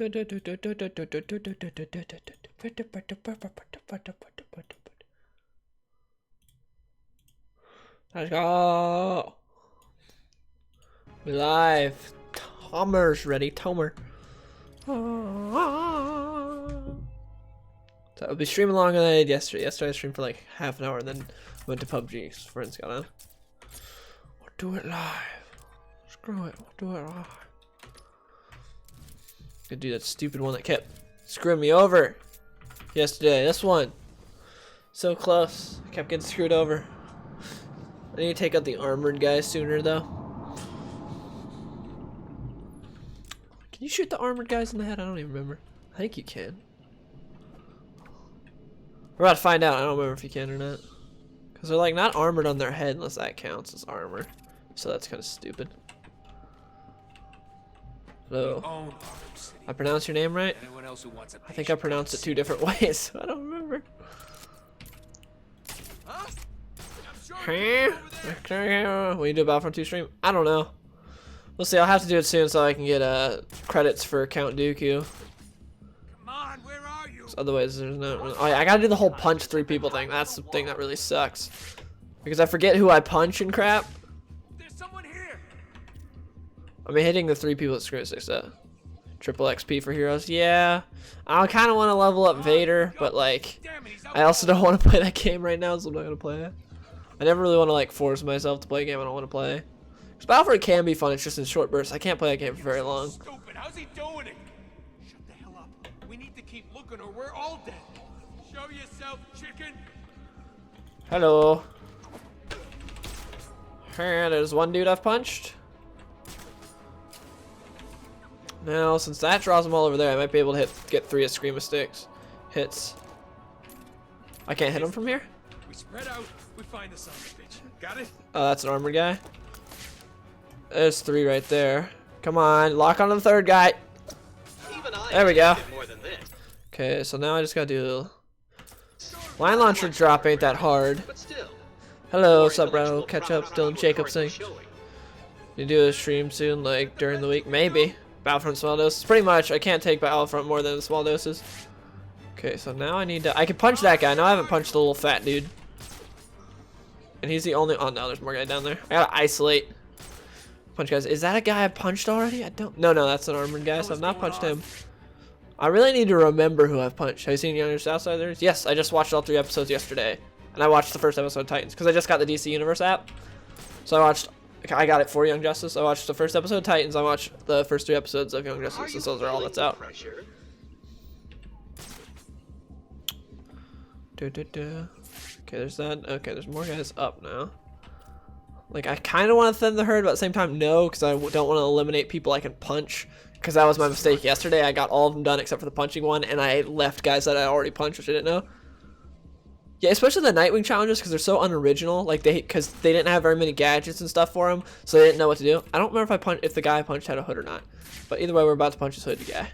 Let's go. We live. Tomer's ready. Tomer. So I'll be streaming longer than I did yesterday. Yesterday I streamed for like half an hour and then went to PUBG. Friends got on. We'll do it live. Screw it. We'll do it live. Gonna do that stupid one that kept screwing me over yesterday. This one. So close. I kept getting screwed over. I need to take out the armored guy sooner though. Can you shoot the armored guys in the head? I don't even remember. I think you can. We're about to find out. I don't remember if you can or not. Because they're like not armored on their head unless that counts as armor. So that's kind of stupid. Hello. I pronounced your name right? I think I pronounced it 2 different ways. I don't remember. Will you do a Battlefront 2 stream? I don't know. We'll see. I'll have to do it soon so I can get credits for Count Dooku. Come on, where are you? Otherwise, there's no. Oh, yeah, I gotta do the whole punch 3 people thing. That's the thing that really sucks. Because I forget who I punch and crap. There's someone here. I mean, hitting the 3 people at screw 6 up. Triple XP for heroes. Yeah. I kind of want to level up Vader, but like, I also don't want to play that game right now, so I'm not gonna play it. I never really want to like force myself to play a game I don't want to play. Because Battlefront can be fun, it's just in short bursts. I can't play that game for very long. Stupid. How's he doing it? Shut the hell up. We need to keep looking or we're all dead. Show yourself, chicken. Hello. Here, there's one dude I've punched. Now, since that draws them all over there, I might be able to get 3 of Scream of Sticks hits. I can't hit him from here? We spread out, we find the son of a bitch. Got it? Oh, that's an armored guy. There's 3 right there. Come on, lock onto the 3rd guy. There we go. Okay, so now I just gotta do... Line launcher drop ain't that hard. Hello, what's up, bro? Catch up, Dylan Jacobson. You do a stream soon, like during the week? Maybe. Battlefront small doses. Pretty much, I can't take Battlefront more than the small doses. Okay, so now I need to... I can punch that guy. Now I haven't punched the little fat dude. And he's the only... Oh, no, there's more guy down there. I gotta isolate. Punch guys. Is that a guy I punched already? I don't... No, that's an armored guy, so I've not punched him. I really need to remember who I've punched. Have you seen Younger Southsiders? Yes, I just watched all 3 episodes yesterday. And I watched the first episode of Titans, because I just got the DC Universe app. So I watched... I got it for Young Justice. I watched the first episode of Titans. I watched the first 3 episodes of Young Justice, since those are all that's out. Okay, there's that. Okay, there's more guys up now. Like, I kind of want to thin the herd, but at the same time, no, because I don't want to eliminate people I can punch. Because that was my mistake yesterday. I got all of them done except for the punching one, and I left guys that I already punched, which I didn't know. Yeah, especially the Nightwing challenges, because they're so unoriginal. Like, because they didn't have very many gadgets and stuff for them, so they didn't know what to do. I don't remember if the guy I punched had a hood or not. But either way, we're about to punch this hooded guy.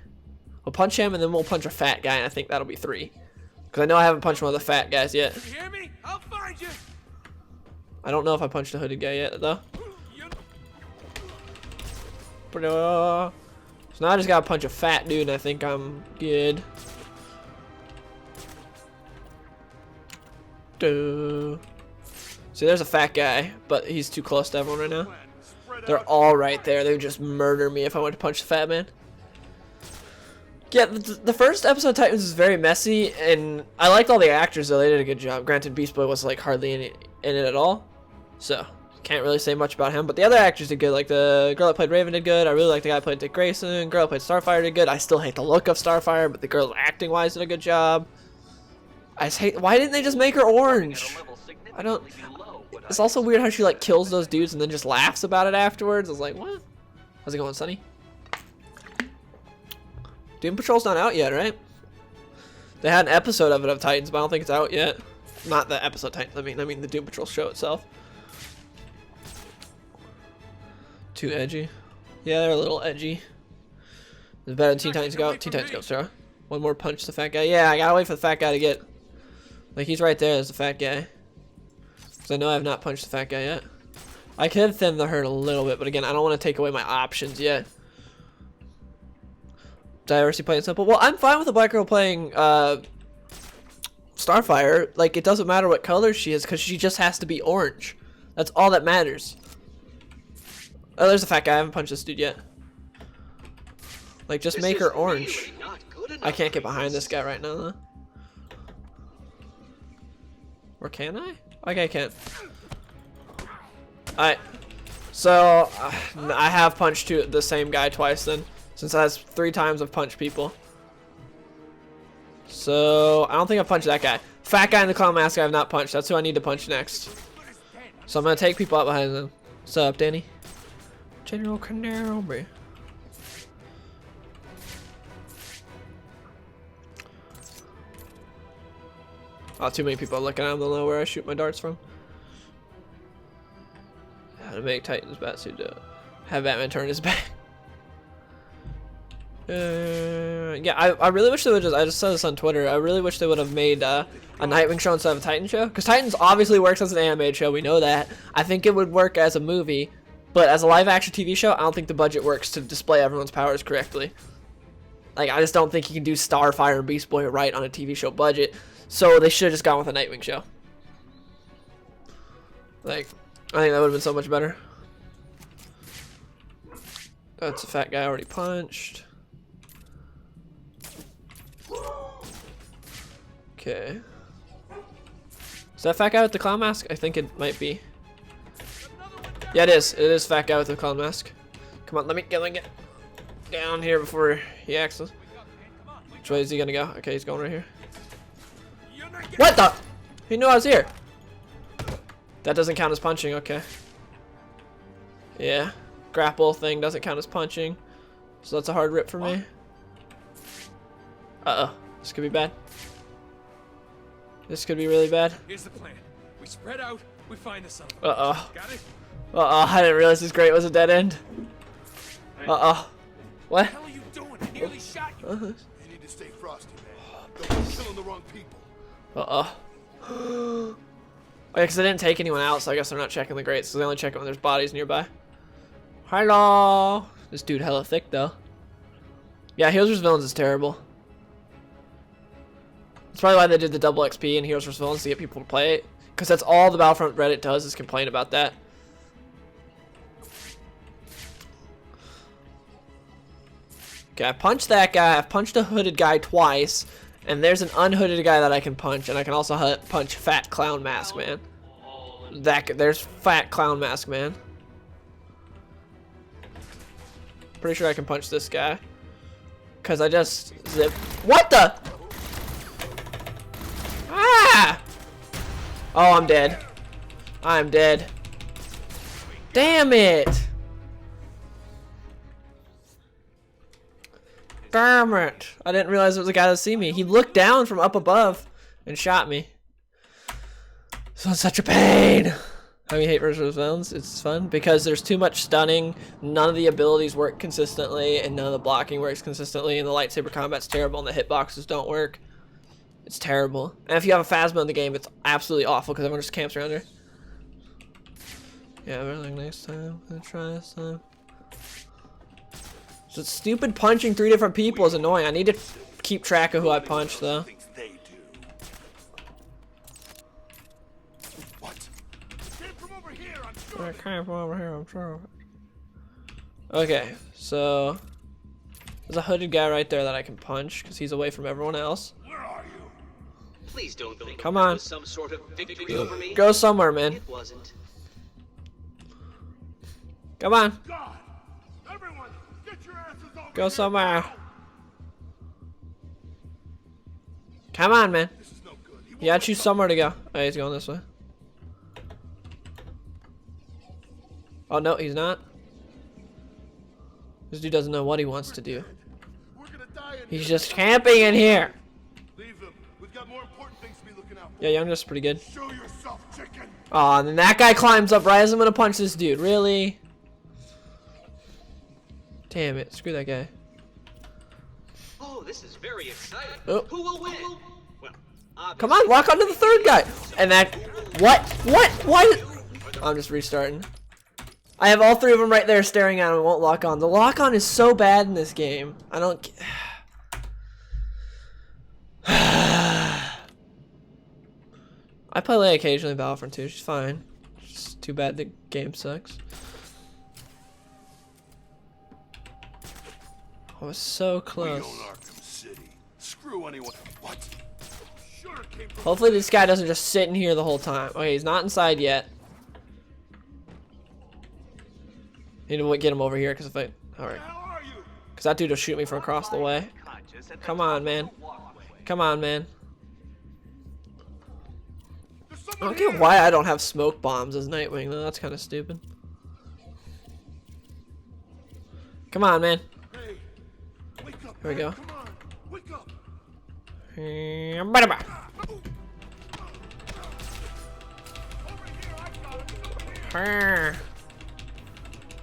We'll punch him, and then we'll punch a fat guy, and I think that'll be 3. Because I know I haven't punched one of the fat guys yet. You hear me? I'll find you. I don't know if I punched a hooded guy yet, though. So now I just gotta punch a fat dude, and I think I'm good. See, there's a fat guy, but he's too close to everyone right now. They're all right there. They would just murder me if I went to punch the fat man. Yeah, the first episode of Titans is very messy, and I liked all the actors, though. They did a good job. Granted, Beast Boy was like hardly in it at all, so can't really say much about him. But the other actors did good. Like the girl that played Raven did good. I really like the guy that played Dick Grayson. Girl that played Starfire did good. I still hate the look of Starfire, but the girl acting-wise did a good job. I just hate... Why didn't they just make her orange? I don't... It's also weird how she like kills those dudes and then just laughs about it afterwards. I was like, what? How's it going, Sonny? Doom Patrol's not out yet, right? They had an episode of it of Titans, but I don't think it's out yet. Not the episode Titans. I mean the Doom Patrol show itself. Too edgy. Yeah, they're a little edgy. It's better than Teen Titans Go. Teen Titans Go, Sarah. One more punch to the fat guy. Yeah, I gotta wait for the fat guy to get... Like, he's right there. There's the fat guy. Because I know I have not punched the fat guy yet. I could thin the herd a little bit, but again, I don't want to take away my options yet. diversity, plain and simple. Well, I'm fine with a black girl playing Starfire. Like, it doesn't matter what color she is, because she just has to be orange. That's all that matters. Oh, there's a fat guy. I haven't punched this dude yet. Like, just make her orange. I can't get behind this guy right now, though. Or can I? Okay, I can't. Alright. So, I have punched the same guy twice then. Since that's 3 times I've punched people. So, I don't think I've punched that guy. Fat guy in the clown mask I have not punched. That's who I need to punch next. So I'm going to take people out behind them. What's up, Danny? General Kenobi. Oh, too many people are looking at him. They'll know where I shoot my darts from. How to make Titan's batsuit do. Have Batman turn his back. Yeah, I really wish they would I just said this on Twitter. I really wish they would have made a Nightwing show instead of a Titan show. Because Titans obviously works as an animated show. We know that. I think it would work as a movie. But as a live action TV show, I don't think the budget works to display everyone's powers correctly. Like, I just don't think you can do Starfire and Beast Boy right on a TV show budget. So they should have just gone with a Nightwing show. Like, I think that would have been so much better. That's a fat guy I already punched. Okay. Is that fat guy with the clown mask? I think it might be. Yeah, it is. It is fat guy with the clown mask. Come on, let me get down here before he acts. Which way is he gonna go? Okay, he's going right here. What the? He knew I was here. That doesn't count as punching. Okay. Yeah. Grapple thing doesn't count as punching. So that's a hard rip for me. Uh-oh. This could be bad. This could be really bad. Here's the plan. We spread out, we find the sun. Uh-oh. Got it? Uh-oh. I didn't realize this grate was a dead end. Uh-oh. What? What the hell are you doing? I nearly shot you. You need to stay frosty, man. Don't be killing the wrong people. Uh-oh. Oh, yeah, because they didn't take anyone out, so I guess they're not checking the grates, so they only check it when there's bodies nearby. Hello. This dude hella thick, though. Yeah, Heroes vs. Villains is terrible. That's probably why they did the double XP in Heroes vs. Villains, to get people to play it. Because that's all the Battlefront Reddit does, is complain about that. Okay, I punched that guy. I've punched a hooded guy twice. And there's an unhooded guy that I can punch. And I can also punch Fat Clown Mask Man. There's Fat Clown Mask Man. Pretty sure I can punch this guy. Because I just zip. What the? Ah! Oh, I'm dead. I'm dead. Damn it! Damn it! I didn't realize it was a guy that see me. He looked down from up above and shot me. So it's such a pain. How you hate versus villains? It's fun because there's too much stunning. None of the abilities work consistently, and none of the blocking works consistently. And the lightsaber combat's terrible, and the hitboxes don't work. It's terrible. And if you have a Phasma in the game, it's absolutely awful because everyone just camps around here. Yeah, we're like next time. I'm gonna try this time. So stupid punching 3 different people is annoying. I need to keep track of who I punch though. I came from over here, I'm sure. Okay, so there's a hooded guy right there that I can punch because he's away from everyone else. Where are you? Please don't think Come on. some sort of victory over me. Go somewhere, man. It wasn't. Come on. God! Everyone, get your asses over Go here somewhere. now! Come on, man. This is no good. He You gotta choose somewhere to go. Oh, he's going this way. Oh, no, he's not. This dude doesn't know what he wants to do. We're gonna die in He's here. just camping in here. Leave them. We've got more important things to be looking out for. Yeah, Young Justice is pretty good. Show yourself, chicken. Oh, and then that guy climbs up right as I'm gonna punch this dude. Really? Damn it. Screw that guy. Oh, this is very exciting. Oh. Who will win? Well, Come on, lock onto the third guy. And that. What? What? What? I'm just restarting. I have all 3 of them right there staring at him. It won't lock on. The lock on is so bad in this game. I don't. I play Leia occasionally in Battlefront 2. She's fine. It's too bad the game sucks. I was so We close. own Arkham City. Screw anyone. What? Sure it came from Hopefully this guy doesn't just sit in here the whole time. Okay, he's not inside yet. Need to get him over here because if I... Alright. How are you? Because that dude will shoot me from across the way. Come on, man. Come on, man. There's I don't somebody get here. why I don't have smoke bombs as Nightwing, though. That's kind of stupid. Come on, man. Hey, wake up. Here we go. man. Come on. Wake up.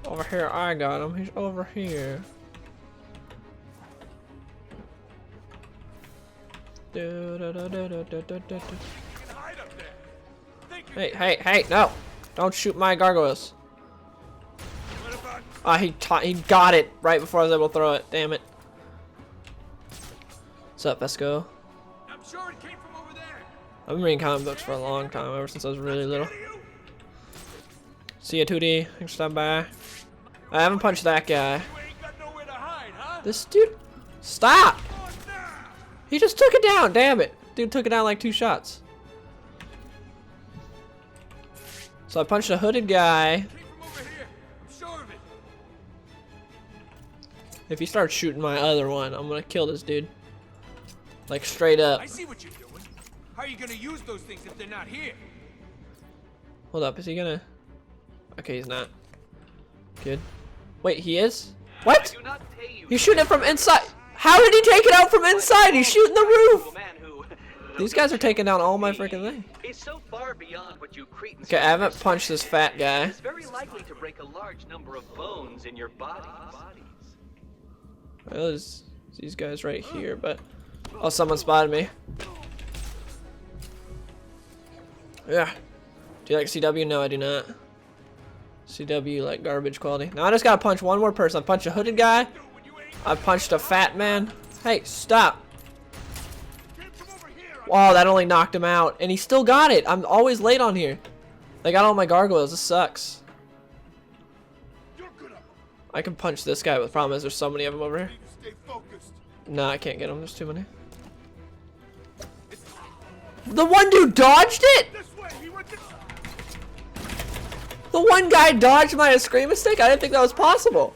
Over here, I got him. He's over here. Hide up there. Think you Hey, no! Don't shoot my gargoyles. what about Ah, he got it right before I was able to throw it. Damn it. What's up, Vesco? I'm sure it came from over there. I've been reading comic books for a long time, ever since I was really little. See ya, 2D. Thanks for stopping by. I haven't punched that guy. You ain't got nowhere to hide, huh? This dude, stop! Oh, nah. He just took it down. Damn it, dude took it down like 2 shots. So I punched a hooded guy. Came from over here. I'm sure of it. If he starts shooting my other one, I'm gonna kill this dude. Like straight up. I see what you're doing. How are you gonna use those things if they're not here? Hold up, is he gonna? Okay, he's not. Good. Wait, he is? What? Do not pay you He's shooting it from inside. How did he take it out from inside? He's shooting the to a roof. man who These guys are taking down all my freaking thing. is so far beyond what you cretins. Okay, I haven't punched this fat guy. It's very likely to break a large number of bones in your bodies. Well, there's these guys right here, but oh, someone spotted me. Yeah. Do you like CW? No, I do not. CW like garbage quality. Now I just gotta punch one more person. I punched a hooded guy. I punched a fat man. Hey, stop. came from over here? Wow, that only knocked him out, and he still got it. I'm always late on here. They got all my gargoyles. This sucks. You're good up. I can punch this guy, but the problem is there's so many of them over here. Need to stay focused. No, I can't get him. There's too many. The one dude dodged it? This way. He went this. The one guy dodged my scream stick? I didn't think that was possible.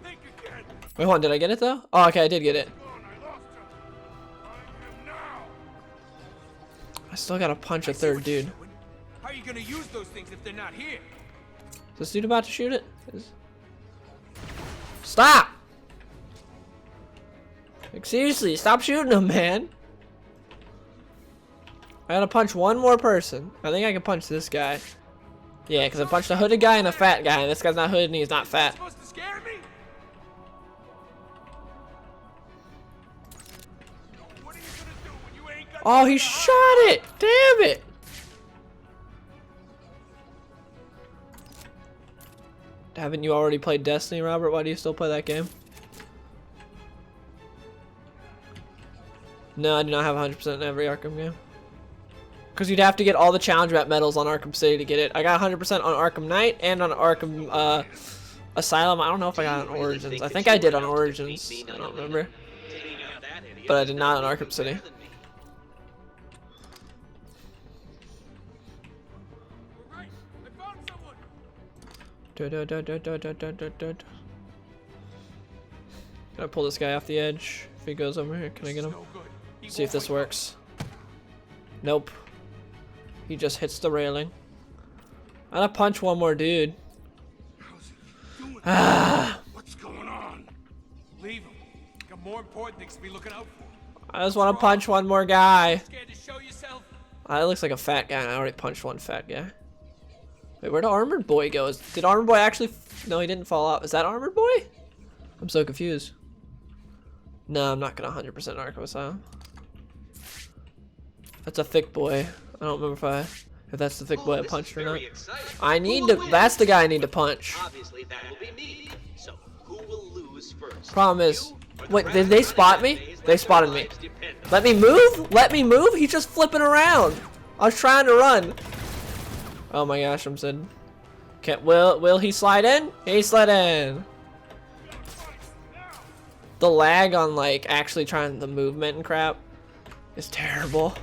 Think again. Wait, hold on. Did I get it, though? Oh, okay, I did get it. Gone. I lost him. Find him now. I still gotta punch a I see third what you're dude. doing. How are you gonna use those things if they're not here? Is this dude about to shoot it? Stop! Like, seriously, stop shooting him, man. I gotta punch one more person. I think I can punch this guy. Yeah, because I punched a hooded guy and a fat guy, and this guy's not hooded and he's not fat. Supposed to scare me? What are you gonna do when you ain't got Oh, nowhere he to shot hide? it! Damn it! Haven't you already played Destiny, Robert? Why do you still play that game? No, I do not have 100% in every Arkham game. Because you'd have to get all the challenge map medals on Arkham City to get it. I got 100% on Arkham Knight and on Arkham Asylum. I don't know if I got on Origins. I think I did on Origins. I don't remember. But I did not on Arkham City. We're right. I found someone. Gotta pull this guy off the edge. If he goes over here, can I get him? No good. He See if won't this wake up. works. Nope. He just hits the railing. I'm gonna punch one more dude. How's he doing? Ah! What's going on? Leave him. Got more important things to be looking out for. I just want to punch one more guy. Scared to show yourself? That looks like a fat guy, and I already punched one fat guy. Wait, where'd Armored Boy go? Did Armored Boy actually... No, he didn't fall off. Is that Armored Boy? I'm so confused. No, I'm not gonna 100% Arkham Asylum. That's a thick boy. I don't remember if that's the thick boy I this is punched or not. very exciting. I Who need will to... win? That's the guy I need to punch. Obviously, that will be me. So, who will lose first? Problem is... You or the Wait, rest did of they the spot me? days They that spotted your me. lives depend on Let me move? Let me move? He's just flipping around. I was trying to run. Oh my gosh, I'm said. Will he slide in? He slid in. The lag on like actually trying the movement and crap is terrible.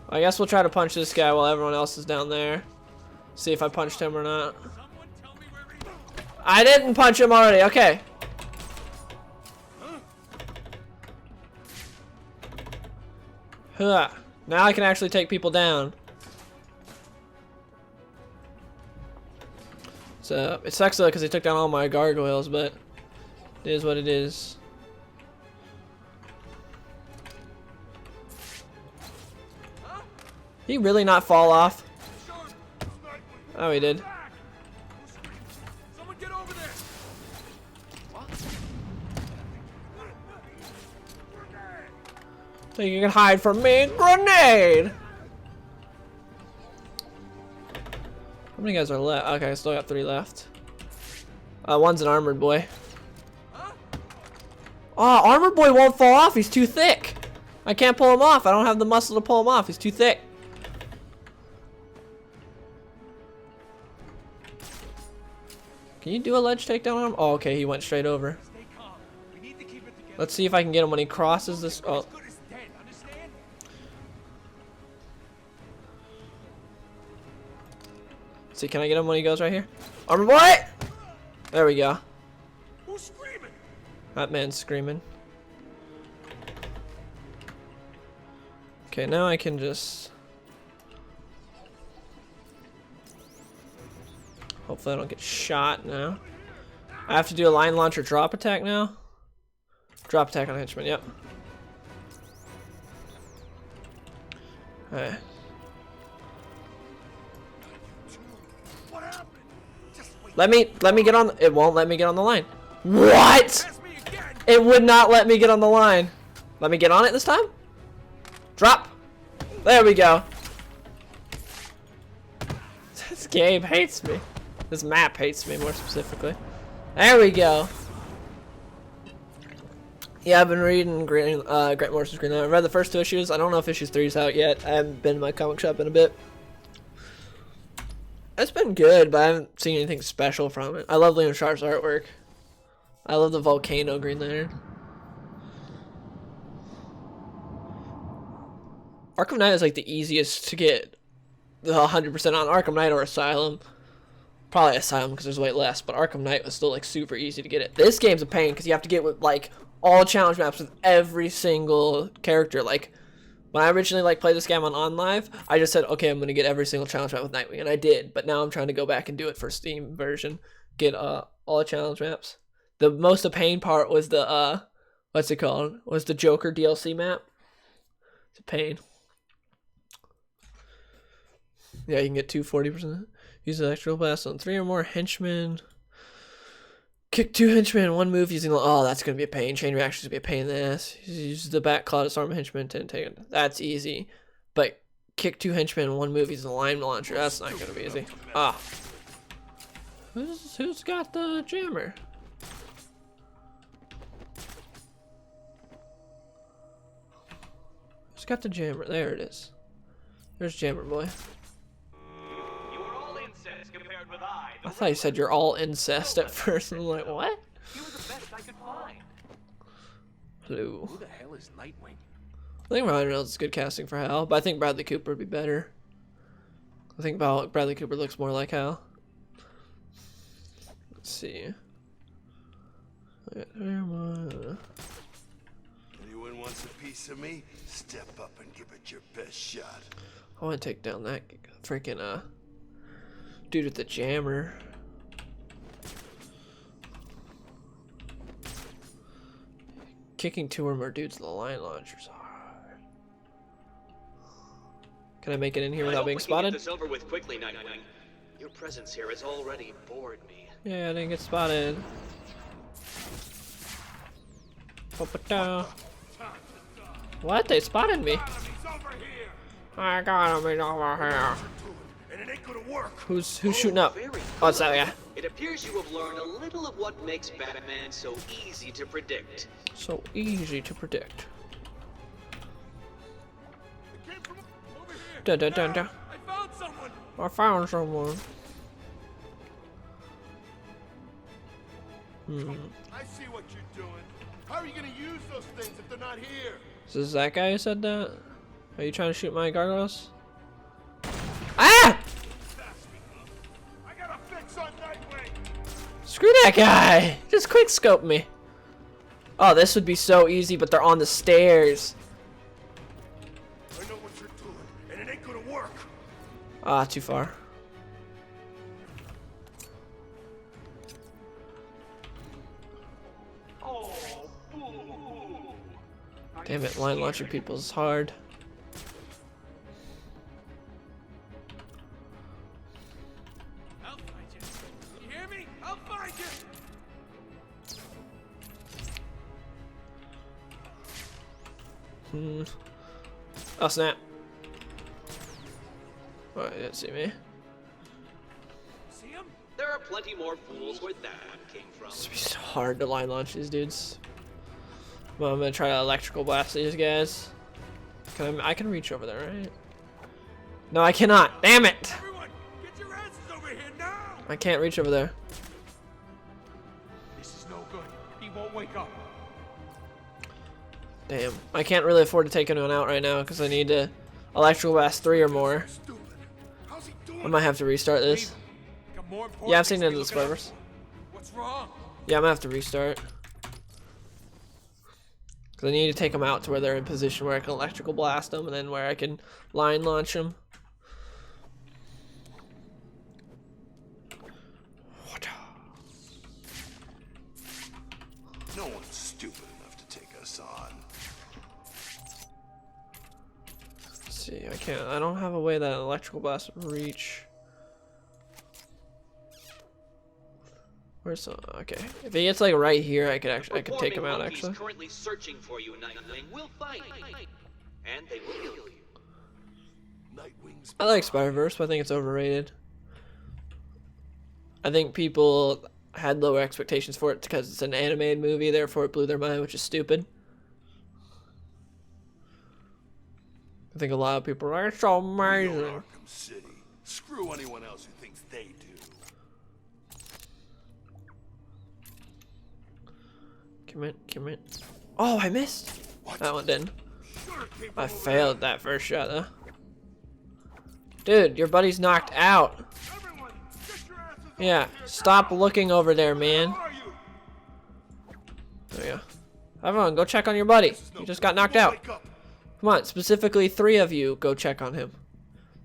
I guess we'll try to punch this guy while everyone else is down there. See if I punched him or not. I didn't punch him already. Okay. Huh. Now I can actually take people down. So it sucks though because he took down all my gargoyles, but it is what it is. He really not fall off? Oh, he did. Someone get over there. Think you can hide from me? Grenade! How many guys are left? Okay, I still got 3 left. One's an armored boy. Oh, armored boy won't fall off. He's too thick. I can't pull him off. I don't have the muscle to pull him off. He's too thick. Can you do a ledge takedown on him? Oh, okay, he went straight over. Let's see if I can get him when he crosses this. Oh. See, can I get him when he goes right here? Armor boy! There we go. Who's screaming? That man's screaming. Okay, now I can just... Hopefully I don't get shot now. I have to do a line launcher drop attack now. Drop attack on henchman, yep. Alright. Let me get on it won't let me get on the line. What? It would not let me get on the line. Let me get on it this time? Drop. There we go. This game hates me. This map hates me more specifically. There we go. Yeah, I've been reading Grant Morrison's Green Lantern. I read the first 2 issues. I don't know if issue 3 is out yet. I haven't been in my comic shop in a bit. It's been good, but I haven't seen anything special from it. I love Liam Sharp's artwork. I love the volcano Green Lantern. Arkham Knight is like the easiest to get the 100% on. Arkham Knight or Asylum. Probably Asylum because there's way less, but Arkham Knight was still like super easy to get it. This game's a pain because you have to get with like all challenge maps with every single character. Like when I originally like played this game on OnLive, I just said, okay, I'm gonna get every single challenge map with Nightwing, and I did. But now I'm trying to go back and do it for Steam version, get all the challenge maps. The most a pain part was the what's it called? Was the Joker DLC map. It's a pain. Yeah, you can get 240%. Use the electrical blast on 3 or more henchmen. Kick 2 henchmen in 1 move using the... Oh, that's going to be a pain. Chain reactions going to be a pain in the ass. Use the back claw to disarm a henchman and take it. That's easy. But kick 2 henchmen in 1 move using the line launcher. That's not going to be easy. Ah. Who's got the jammer? Who's got the jammer? There it is. There's Jammer Boy. I thought you said you're all incest at first. I'm like, what? You were the best I could find. Hello. Who the hell is Nightwing? I think Ryan Reynolds is good casting for Hal, but I think Bradley Cooper would be better. I think Bradley Cooper looks more like Hal. Let's see. Anyone wants a piece of me? Step up and give it your best shot. I want to take down that freaking dude with the jammer. Kicking 2 or more dudes in the line launchers hard. Can I make it in here without being spotted? Get this over with quickly, Nightwing. Your presence here has already bored me. Yeah, I didn't get spotted. What? They spotted me. I got him. He's over here. And it ain't gonna work. Who's shooting up? Oh, it's that guy. It appears you have learned a little of what makes Batman so easy to predict. So easy to predict. The kid from over here. Dun, dun, dun, dun. I found someone. I found someone. I see what you're doing. How are you gonna use those things if they're not here? Is this that guy who said that? Are you trying to shoot my gargoyles? Ah! I got a fix on Nightwing. Screw that guy! Just quick scope me. Oh, this would be so easy, but they're on the stairs. I know what you're doing, and it ain't gonna work. Ah, too far. Damn it, line launching people is hard. I'll find you. You hear me? I'll find you. Oh snap. Oh, he didn't see me. See him? There are plenty more fools where that came from. It's gonna be so hard to line launch these dudes. Well, I'm gonna try to electrical blast these guys. I can reach over there, right? No, I cannot. Damn it! Everyone, get your asses over here now. I can't reach over there. This is no good. He won't wake up. Damn. I can't really afford to take anyone out right now because I need to electrical blast 3 or more. Stupid. How's he doing? I might have to restart this. Got more important Yeah, I've seen things it to in the be looking out servers. for. What's wrong? Yeah, I'm gonna have to restart. Because I need to take them out to where they're in position where I can electrical blast them and then where I can line launch them. No one's stupid enough to take us on. Let's see, I don't have a way that electrical blast would reach. Where's the, okay. If he gets like right here, I could take him out actually. Currently searching for you, Nightwing. Will find you, and they will kill you. Nightwing's I like Spider-Verse, but I think it's overrated. I think people had lower expectations for it because it's an animated movie, therefore it blew their mind, which is stupid. I think a lot of people are like, it's so amazing. Arkham City. Screw anyone else who thinks they do. Come in. Oh, I missed. That one didn't. I failed that first shot though. Dude, your buddy's knocked out. Everyone, get your asses Yeah, over here stop now. looking over there, man. Where are you? There you go. Everyone, go check on your buddy. He just got knocked out. Wake up. Come on, specifically 3 of you, go check on him.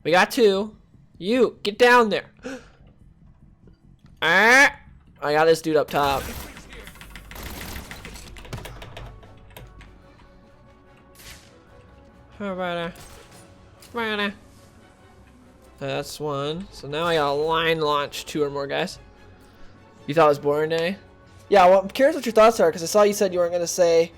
We got 2. You, get down there. Ah, I got this dude up top. That's 1. So now I gotta line launch 2 or more guys. You thought it was boring, eh? Yeah, well, I'm curious what your thoughts are, because I saw you said you weren't gonna say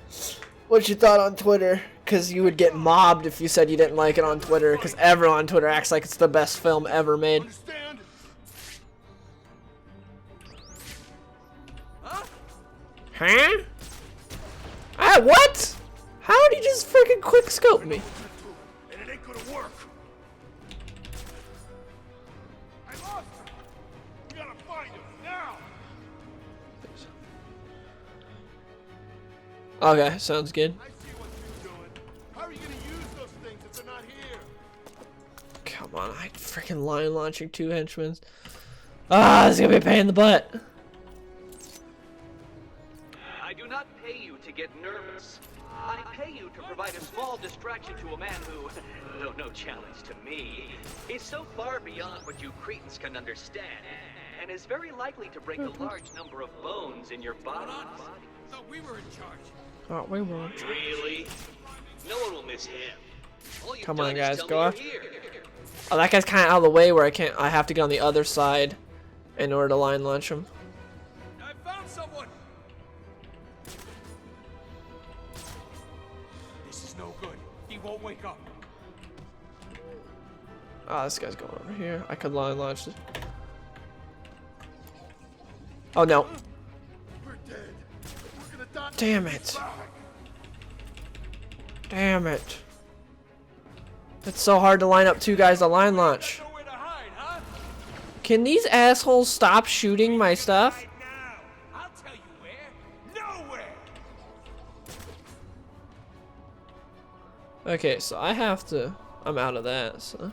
what you thought on Twitter, because you would get mobbed if you said you didn't like it on Twitter, because everyone on Twitter acts like it's the best film ever made. Understand? Huh? Ah, what? How did he just freaking quick scope me? And it ain't gonna work. I lost him. We gotta find him now. Okay, sounds good. I see what you're doing. How are you gonna use those things if they're not here? Come on, I freaking line launching 2 henchmen. Ah, this is gonna be a pain in the butt. I do not pay you to get nervous. I pay you to provide a small distraction to a man who, though no challenge to me, is so far beyond what you cretins can understand, and is very likely to break a large number of bones in your body. Thought we were in charge. Oh, we won't. Really? No one will miss him. All you've Come done on, is guys, tell go me off. you're here. Oh, that guy's kind of out of the way where I have to get on the other side in order to line launch him. I found someone. This is no good. He won't wake up. Ah, this guy's going over here. I could line launch this. Oh no. We're dead. We're gonna die. Damn it. Damn it. It's so hard to line up two guys to line launch. Nowhere to hide, huh? Can these assholes stop shooting my stuff? Right now. I'll tell you where. Nowhere. Okay, so I have to... I'm out of that, so...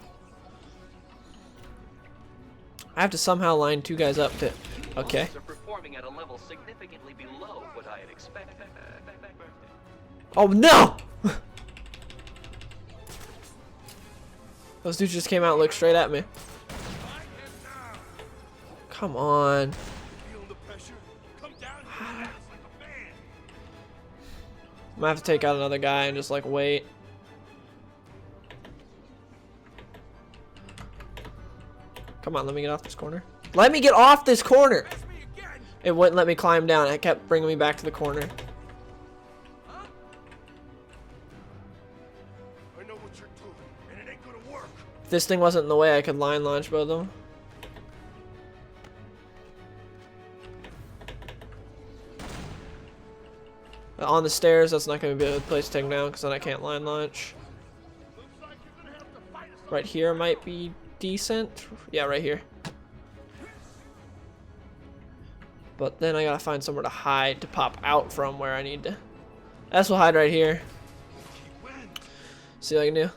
I have to somehow line two guys up to... Okay. Are performing at a level significantly below what I had expected. Oh no! Those dudes just came out and looked straight at me. Find him now. Come on. Feeling the pressure? Come down here fast like a man. I'm gonna have to take out another guy and just like wait. Come on, let me get off this corner. Let me get off this corner! Press me again. It wouldn't let me climb down. It kept bringing me back to the corner. Huh? I know what you're doing, and it ain't gonna work. If this thing wasn't in the way, I could line launch both of them. On the stairs, that's not going to be a good place to take them down because then I can't line launch. Looks like you're gonna have to fight us. Right here might be decent. Yeah, right here. But then I gotta find somewhere to hide to pop out from where I need to. That's what hide right here. See what I can do.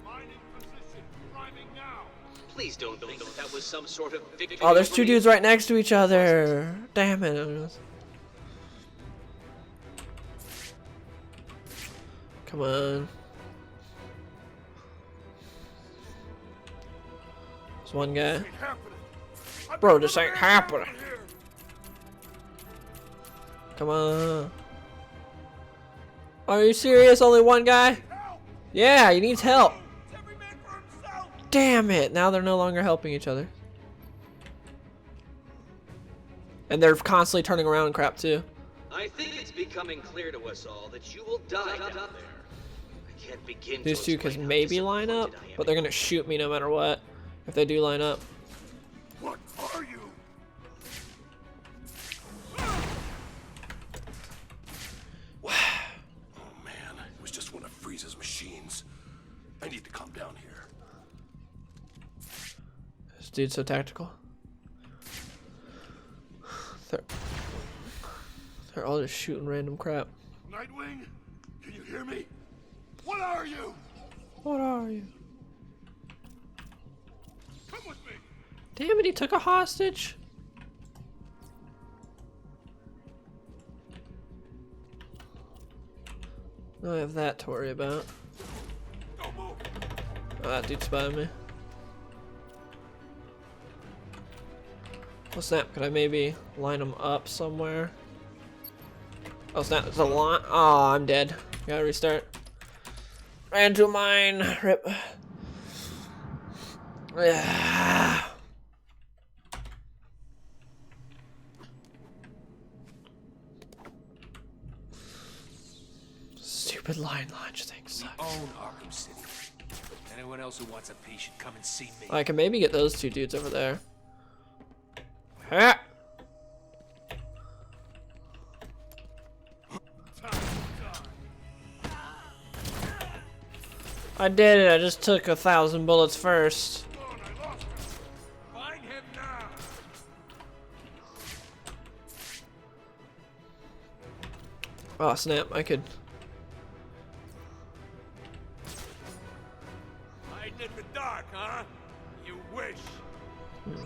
Mine in position. Priming now. Please don't think that was some sort of victory. Oh, there's over two me. dudes right next to each other. Damn it. Come on. There's one guy. Ain't happening. Bro, this ain't happening. Come on. Are you serious? Only one guy? Yeah, he needs help. It's every man for himself. Damn it. Now they're no longer helping each other. And they're constantly turning around and crap too. I think it's becoming clear to us all that you will die down there. I can't begin to These two could explain how maybe line up, disappointed I am but they're gonna shoot me no matter what if they do line up. What are you? Oh man, it was just one of Frieza's machines. I need to calm down here. This dude's so tactical. They're all just shooting random crap. Nightwing, can you hear me? What are you? What are you? Come with me. Damn it, he took a hostage. I have that to worry about. Don't move. Oh, that dude's spotted me. Oh snap, could I maybe line them up somewhere? Oh snap, there's a line. Oh, I'm dead. Gotta restart. Ran to mine. Rip. Yeah. Stupid line launch thing sucks. Own Arkham City. Anyone else who wants a piece should come and see me. I can maybe get those two dudes over there. Ha! I did it. I just took 1,000 bullets first. Find him now. Oh snap! I could. Hiding in the dark, huh? You wish. It's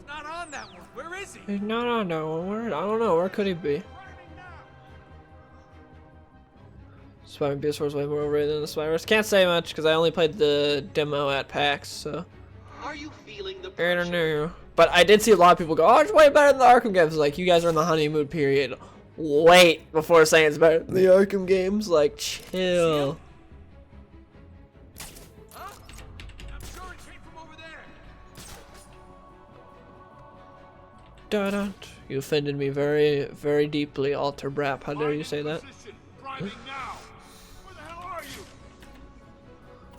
not on that one. Where is he? No. Where? I don't know. Where could he be? Priming now. Spy PS4 is way more overrated than the Spyros. Can't say much because I only played the demo at PAX, so Are you feeling the I don't pressure? know. But I did see a lot of people go, "Oh, it's way better than the Arkham games." Like, you guys are in the honeymoon period. Wait before saying it's better than the Arkham games. Like, chill. Huh? I'm sure it came from over there. Da-da. You offended me very, very deeply, Alter Brap. How dare you say that? Position. Priming now. Where the hell are you?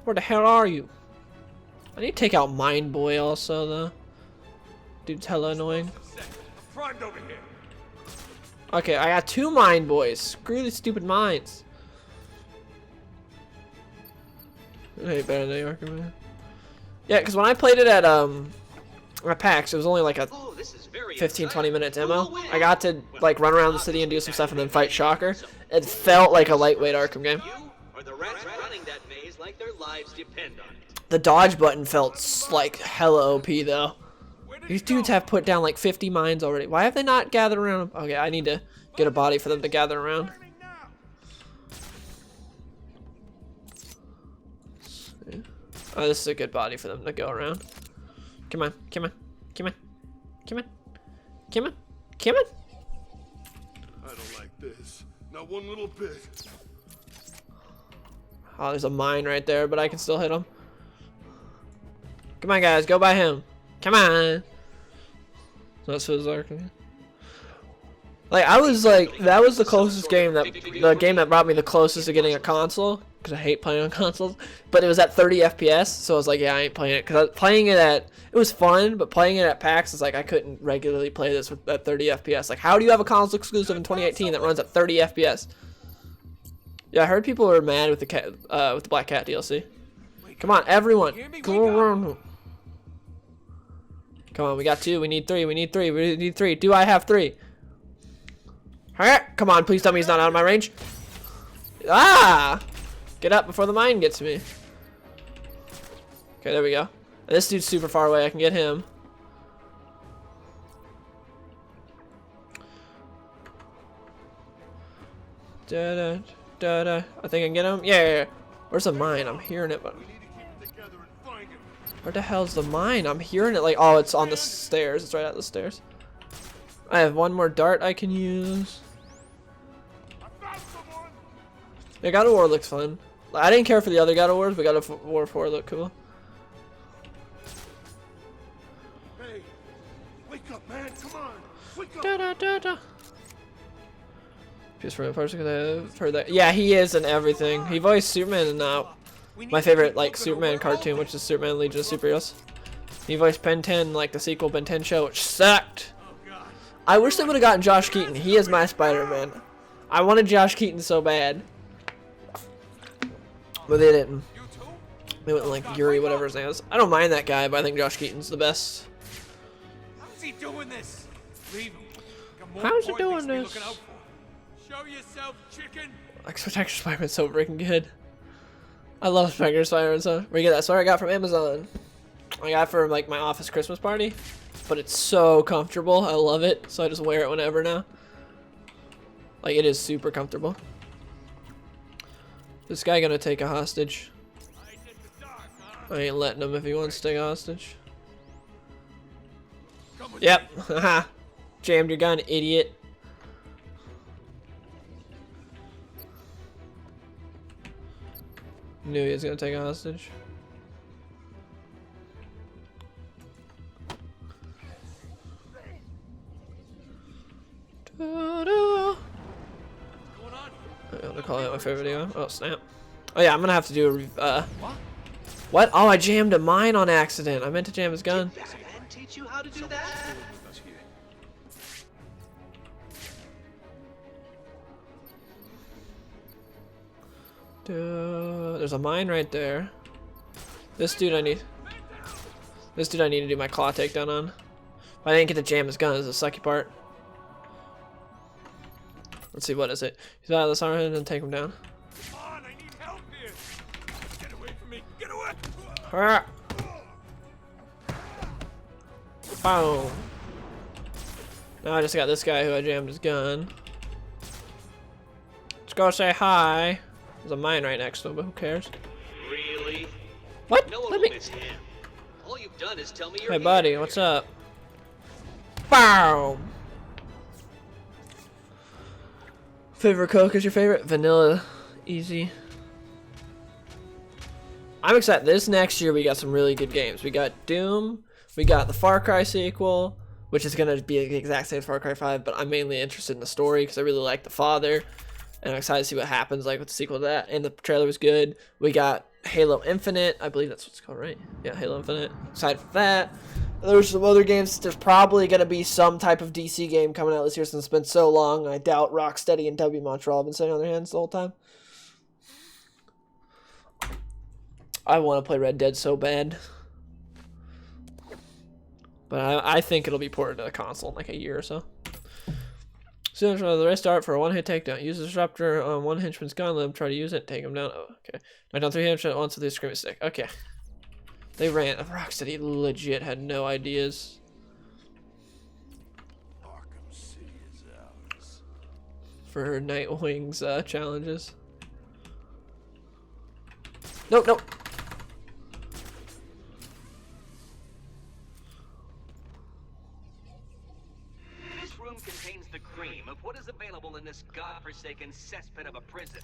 Where the hell are you? I need to take out Mind Boy also though. Dude's hella annoying. Primed over here. Okay, I got 2 Mind Boys. Screw these stupid mines. Hey, better than Arkham, man. Yeah, because when I played it at PAX, it was only like a 15-20 minute demo. I got to like run around the city and do some stuff and then fight Shocker. It felt like a lightweight Arkham game. The dodge button felt like hella OP though. These dudes have put down like 50 mines already. Why have they not gathered around? Okay, I need to get a body for them to gather around. Oh, this is a good body for them to go around. Come on, come on, come on, come on, come on, come on. I don't like this. Not one little bit. Oh, there's a mine right there, but I can still hit him. Come on, guys, go by him. Come on. That's his Arkham. Like, I was like, that was the closest game the game that brought me the closest to getting a console, because I hate playing on consoles. But it was at 30 FPS, so I was like, yeah, I ain't playing it. Because playing it it was fun, but playing it at PAX is like, I couldn't regularly play this at 30 FPS. Like, how do you have a console exclusive in 2018 that runs at 30 FPS? Yeah, I heard people were mad with the Black Cat DLC. Come on, everyone. Come on, we got 2. We need 3. We need 3. We need 3. Do I have 3? Alright, come on. Please tell me he's not out of my range. Ah! Get up before the mine gets me. Okay, there we go. And this dude's super far away. I can get him. Da da da da. I think I can get him. Yeah. Where's the mine? I'm hearing it, but where the hell's the mine? I'm hearing it like, oh, it's on the stairs. It's right at the stairs. I have 1 more dart I can use. Yeah, God of War looks fun. I didn't care for the other God of Wars, but God of War 4 looked cool. Hey, wake up, man! Come on, wake up! Da da da da. Just for a person, because I've heard that. Yeah, he is in everything. He voiced Superman in my favorite like Superman cartoon, which is Superman Legion of Superheroes. He voiced Ben 10, like the sequel Ben 10 show, which sucked. I wish they would have gotten Josh Keaton. He is my Spider-Man. I wanted Josh Keaton so bad. But they didn't. They went like Yuri, whatever his name is. I don't mind that guy, but I think Josh Keaton's the best. How's he doing this? Leave him. How's he doing this? Show yourself, chicken. Like, Spectacular Spider-Man's so freaking good. I love Spectacular Spider-Man. So where you get that sweater I got from Amazon. I got it for like my office Christmas party, but it's so comfortable. I love it, so I just wear it whenever now. Like, it is super comfortable. This guy gonna take a hostage. I ain't letting him if he wants to take a hostage. Yep, haha. Jammed your gun, idiot. Knew he was gonna take a hostage. I'm gonna call it my favorite video. Oh snap! Oh yeah, I'm gonna have to do a what? Oh, I jammed a mine on accident. I meant to jam his gun. Did Ben teach you how to do that? There's a mine right there. This dude I need to do my claw takedown on. But I didn't get to jam his gun. Is the sucky part. Let's see, what is it? He's out of this arm and take him down. Come on, I need help here. Get away from me. Get away. Hurrah. Boom. Now I just got this guy who I jammed his gun. Let's go say hi. There's a mine right next to him, but who cares? Really? What? No one Let will me. miss him. All you've done is tell me you're Hey, buddy, what's up? Boom. Favorite Coke is your favorite? Vanilla, easy. I'm excited. This next year we got some really good games. We got Doom. We got the Far Cry sequel, which is gonna be the exact same as Far Cry 5, but I'm mainly interested in the story because I really like the father. And I'm excited to see what happens like with the sequel to that. And the trailer was good. We got Halo Infinite. I believe that's what it's called, right? Yeah, Halo Infinite. Excited for that. There's some other games. There's probably going to be some type of DC game coming out this year since it's been so long. I doubt Rocksteady and W Montreal have been sitting on their hands the whole time. I want to play Red Dead so bad. But I think it'll be ported to the console in like a year or so. So the restart for a one-hit takedown. Use the disruptor on one henchman's gun. Let him try to use it. Take him down. Oh, okay. Knock down 3 henchmen at once with the screaming stick. Okay. They ran. Rocksteady legit had no ideas. Arkham City is ours. For Nightwing's challenges. Nope, nope. This room contains the cream of what is available in this godforsaken cesspit of a prison.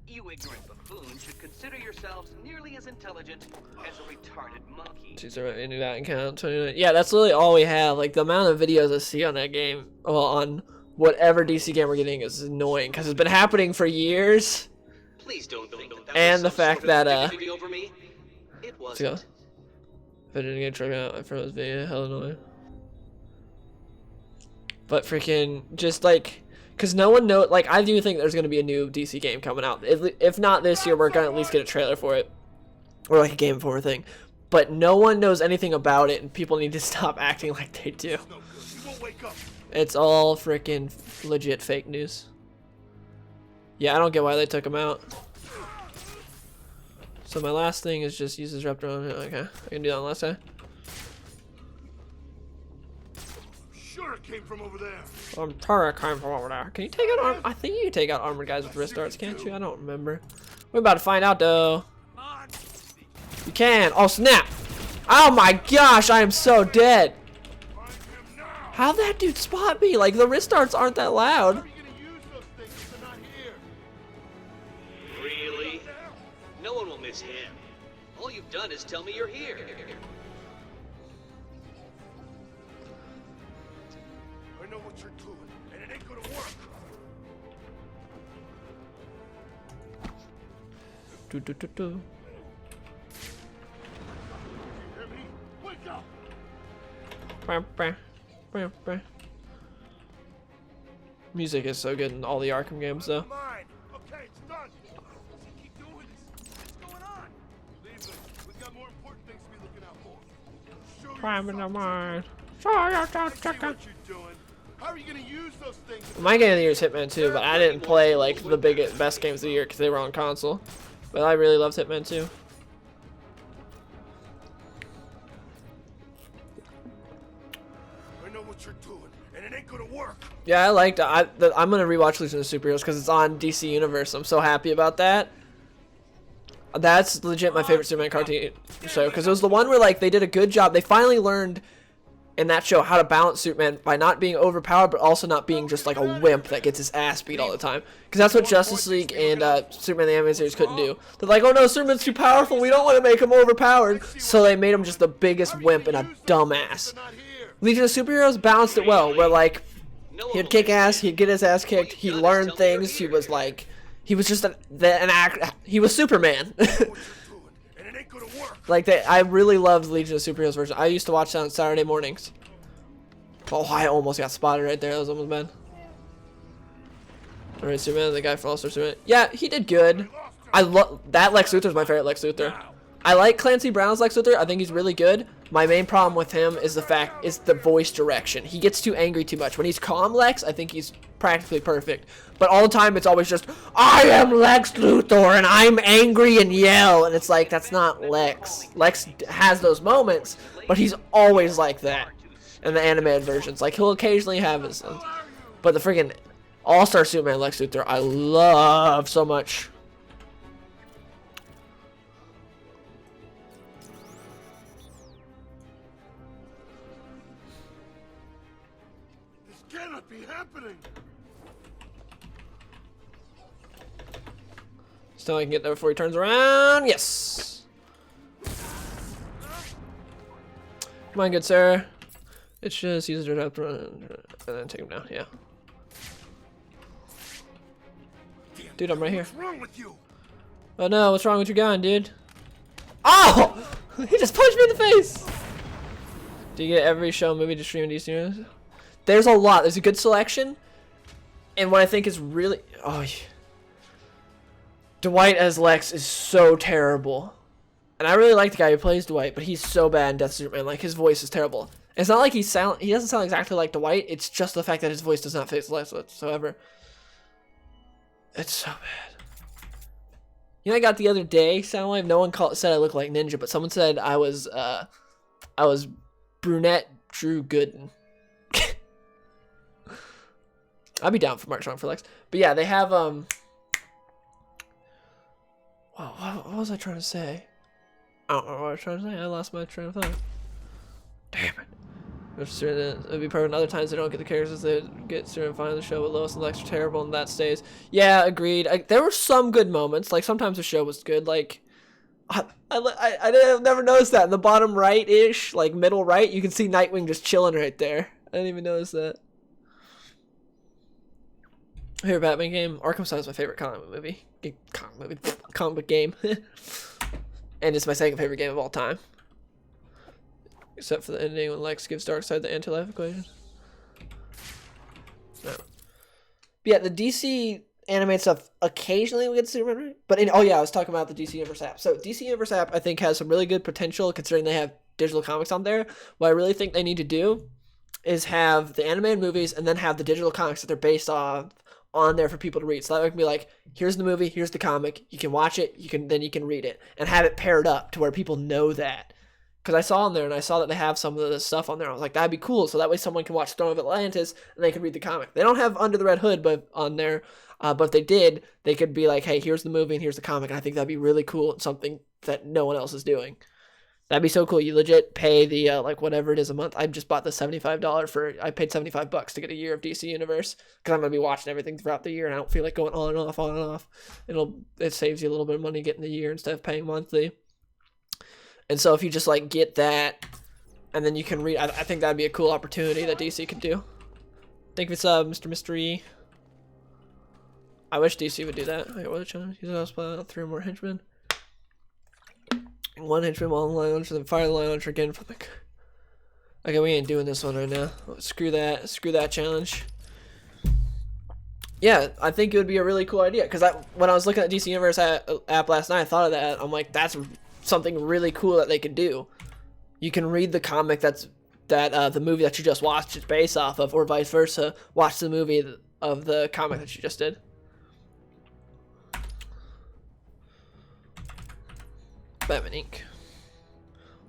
You ignorant buffoons should consider yourselves nearly as intelligent as a retarded monkey. Into that count 29. Yeah, that's literally all we have. Like the amount of videos I see on that game, well, on whatever DC game we're getting is annoying because it's been happening for years. Please don't think that And the was some fact sort of that victory over me. It let's go. wasn't. If I didn't get triggered out, my friend was being hell annoying. But freaking just like. Because no one knows, like, I do think there's going to be a new DC game coming out. If not this year, we're going to at least get a trailer for it. Or, like, a Game Informer thing. But no one knows anything about it, and people need to stop acting like they do. It's all freaking legit fake news. Yeah, I don't get why they took him out. So my last thing is just use this Raptor on it. Okay, I can do that on last time. Sure it came from over there. Tara came from over there. Can you take out I think you can take out armored guys with wrist darts, can't you? I don't remember. We're about to find out though. You can. Oh snap! Oh my gosh, I am so dead. How'd that dude spot me? Like the wrist darts aren't that loud. Really? No one will miss him. All you've done is tell me you're here. I know what you're doing, and it ain't gonna work. Do, do, do, do. You hear me? Wake up! Bah, bah, bah, bah. Music is so good in all the Arkham games though. Mine. Okay, it's done. Keep doing this. What's going on? Leave it. We've got more important things to be looking out for. Show Prime in the yourself. mind. I see what you're doing. How are you gonna use those things? My game of the year is Hitman 2, but I didn't play like the best games of the year because they were on console. But I really loved Hitman 2. I know what you're doing, and it ain't gonna work. Yeah, I liked it. I'm gonna rewatch Legion of Superheroes because it's on DC Universe. I'm so happy about that. That's legit my favorite Superman cartoon show because it was the one where like they did a good job. They finally learned in that show how to balance Superman by not being overpowered but also not being just like a wimp that gets his ass beat all the time. Because that's what Justice League and Superman the Animated Series couldn't do. They're like, oh no, Superman's too powerful. We don't want to make him overpowered. So they made him just the biggest wimp and a dumbass. Legion of Superheroes balanced it well, where like he'd kick ass, he'd get his ass kicked, he learned things, he was like, he was just an act, he was Superman. Like I really loved Legion of Superheroes version. I used to watch that on Saturday mornings. Oh, I almost got spotted right there. That was almost bad. Alright, Superman, the guy from All-Star Superman. Yeah, he did good. I love that Lex Luthor's my favorite Lex Luthor. I like Clancy Brown's Lex Luthor. I think he's really good. My main problem with him is the voice direction. He gets too angry too much. When he's calm Lex, I think he's practically perfect. But all the time, it's always just, I am Lex Luthor, and I'm angry and yell. And it's like, that's not Lex. Lex has those moments, but he's always like that in the animated versions. Like, he'll occasionally have his... But the freaking All-Star Superman Lex Luthor, I love so much. This cannot be happening. So I can get there before he turns around. Yes. Come on, good sir. It's just use it up and then take him down. Yeah. Dude, I'm right here. What's wrong with you? Oh no, what's wrong with your gun, dude? Oh! He just punched me in the face! Do you get every show movie to stream in DC Universe? There's a lot. There's a good selection. And what I think is really... Oh, yeah. Dwight as Lex is so terrible. And I really like the guy who plays Dwight, but he's so bad in Death of Superman. Like, his voice is terrible. It's not like he doesn't sound exactly like Dwight. It's just the fact that his voice does not fit Lex whatsoever. It's so bad. You know, I got the other day, Soundwave. No one said I look like Ninja, but someone said I was brunette Drew Gooden. I'd be down for March on for Lex. But yeah, they have wow, what was I trying to say? I don't know what I was trying to say. I lost my train of thought. Damn it. It'd be perfect. Other times they don't get the characters they get certain fine in the show, but Lois and Lex are terrible, and that stays. Yeah, agreed. There were some good moments. Like sometimes the show was good. Like I've never noticed that in the bottom right-ish, like middle right, you can see Nightwing just chilling right there. I didn't even notice that. Favorite Batman game? Arkham Asylum is my favorite comic book game, and it's my second favorite game of all time. Except for the ending when Lex gives Darkseid the anti-life equation. No. But yeah, the DC animated stuff occasionally we get Superman, right? But oh yeah, I was talking about the DC Universe app. So DC Universe app I think has some really good potential considering they have digital comics on there. What I really think they need to do is have the animated movies and then have the digital comics that they're based on there for people to read. So that would be like, here's the movie, here's the comic, you can watch it, you can read it, and have it paired up to where people know that. Because I saw on there, and I saw that they have some of the stuff on there. I was like, that'd be cool. So that way someone can watch Throne of Atlantis, and they can read the comic. They don't have Under the Red Hood on there, but if they did, they could be like, hey, here's the movie, and here's the comic. And I think that'd be really cool and something that no one else is doing. That'd be so cool. You legit pay the, like, whatever it is a month. I just bought the $75 I paid $75 to get a year of DC Universe, because I'm going to be watching everything throughout the year, and I don't feel like going on and off, on and off. It saves you a little bit of money getting the year instead of paying monthly. And so if you just like get that, and then you can read, I think that'd be a cool opportunity that DC could do. Thank you for sub, Mr. Mystery. I wish DC would do that. Wait, what a challenge? Use a spot out 3 or more henchmen. 1 henchman while in line launcher, then fire the line launcher again from the. Okay, we ain't doing this one right now. Screw that. Screw that challenge. Yeah, I think it would be a really cool idea. Because when I was looking at DC Universe app last night, I thought of that. I'm like, that's something really cool that they could do. You can read the comic that the movie that you just watched is based off of, or vice versa. Watch the movie of the comic that you just did. Batman Inc.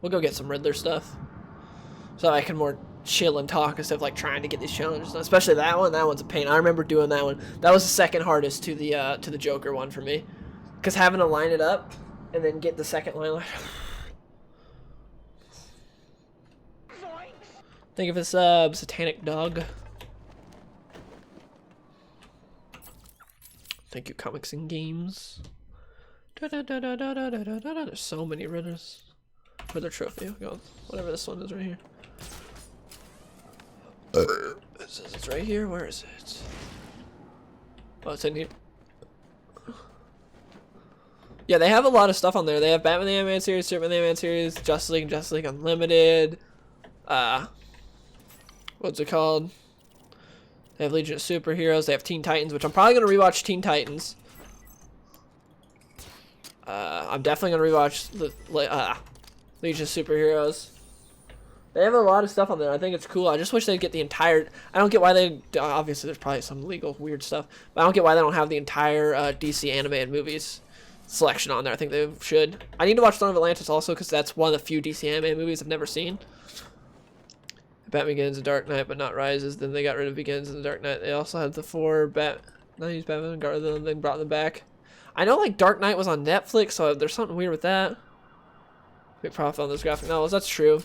We'll go get some Riddler stuff, so I can more chill and talk instead of like trying to get these challenges done. Especially that one. That one's a pain. I remember doing that one. That was the second hardest to the Joker one for me, because having to line it up and then get the second line. Think of a sub, Satanic Dog. Thank you, Comics and Games. There's so many Riddlers. Riddler trophy. Go, whatever this one is right here. It says it's right here. Where is it? Oh, it's in here. Yeah, they have a lot of stuff on there. They have Batman the Animated Series, Superman the Animated Series, Justice League Unlimited. What's it called? They have Legion of Superheroes. They have Teen Titans, which I'm probably gonna rewatch Teen Titans. I'm definitely gonna rewatch the Legion of Superheroes. They have a lot of stuff on there. I think it's cool. I just wish they'd get the entire. I don't get why they. Obviously, there's probably some legal weird stuff, but I don't get why they don't have the entire DC animated movies selection on there. I think they should. I need to watch Throne of Atlantis also because that's one of the few DC animated movies I've never seen. Batman Begins and Dark Knight, but not Rises. Then they got rid of Begins and the Dark Knight. They also had the 4 Not use Batman and guard them. Then brought them back. I know like Dark Knight was on Netflix, so there's something weird with that. Big profit on those graphic novels. That's true.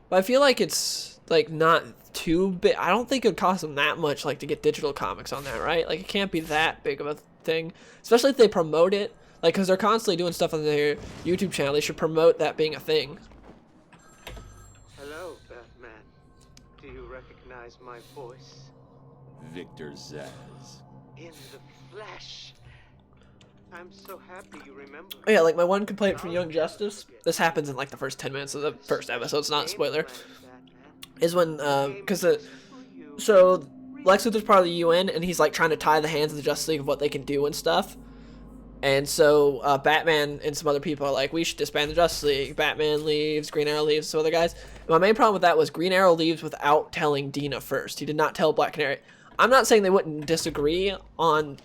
But I feel like it's like not too big. I don't think it would cost them that much like to get digital comics on that, right? Like it can't be that big of a thing, especially if they promote it. Like because they're constantly doing stuff on their YouTube channel. They should promote that being a thing. Hello, Batman. Do you recognize my voice? Victor Zsasz. in the flesh. I'm so happy you remember. Oh, yeah, like my one complaint from Young Justice, this happens in like the first 10 minutes of the first episode, it's not a spoiler, is when, so Lex Luthor's part of the UN, and he's like trying to tie the hands of the Justice League of what they can do and stuff. And so Batman and some other people are like, we should disband the Justice League. Batman leaves, Green Arrow leaves, some other guys. And my main problem with that was Green Arrow leaves without telling Dina first. He did not tell Black Canary. I'm not saying they wouldn't disagree on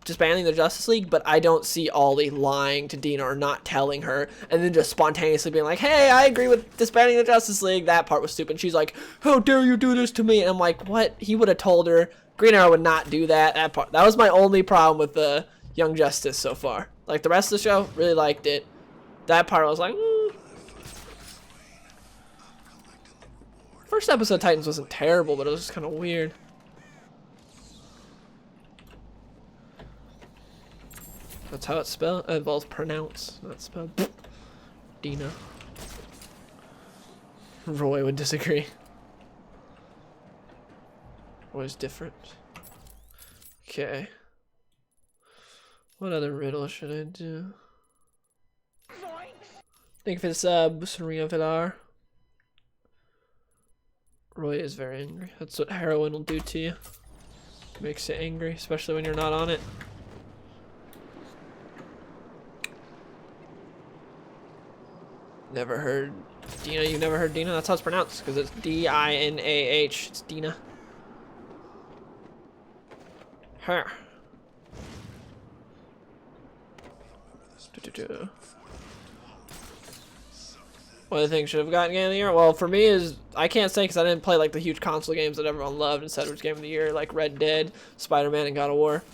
disbanding the Justice League, but I don't see Ollie lying to Dina or not telling her and then just spontaneously being like, hey, I agree with disbanding the Justice League. That part was stupid. And she's like, how dare you do this to me? And I'm like, what? He would have told her. Green Arrow would not do that. That was my only problem with the Young Justice so far. Like the rest of the show, really liked it. That part I was like, First episode of Titans wasn't terrible, but it was just kind of weird. That's how it's spelled. Well, it's pronounced, not spelled. Dina. Roy would disagree. Roy's different. Okay. What other riddle should I do? Thank you for the sub, Serena Villar. Roy is very angry. That's what heroin will do to you. Makes you angry, especially when you're not on it. Never heard Dina. You never heard Dina? That's how it's pronounced, because it's D-I-N-A-H. It's Dina. Her. What do you think should have gotten Game of the Year? Well, for me is I can't say because I didn't play like the huge console games that everyone loved and said it was Game of the Year, like Red Dead, Spider-Man, and God of War.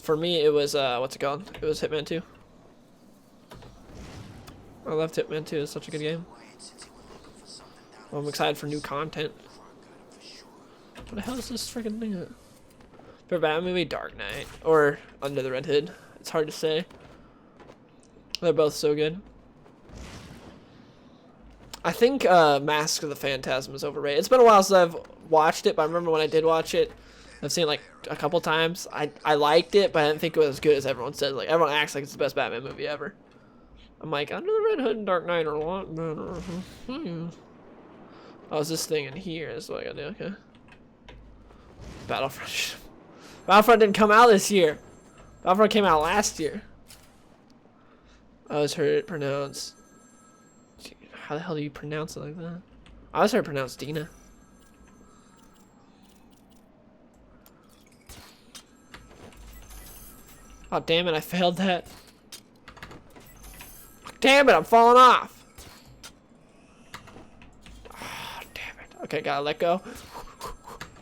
For me, it was what's it called? It was Hitman 2. I loved Hitman 2. It's such a good game. Well, I'm excited for new content. What the hell is this freaking thing? For Batman movie, Dark Knight or Under the Red Hood. It's hard to say. They're both so good. I think Mask of the Phantasm is overrated. It's been a while since I've watched it, but I remember when I did watch it, I've seen it like a couple times. I liked it, but I didn't think it was as good as everyone says. Like everyone acts like it's the best Batman movie ever. I'm like, Under the Red Hood and Dark Knight are a lot better. Oh, is this thing in here? That's what I gotta do, okay. Battlefront. Battlefront didn't come out this year. Battlefront came out last year. I always heard it pronounced. How the hell do you pronounce it like that? I always heard it pronounced Dina. Oh, damn it, I failed that. Damn it, I'm falling off. Oh, damn it. Okay, gotta let go.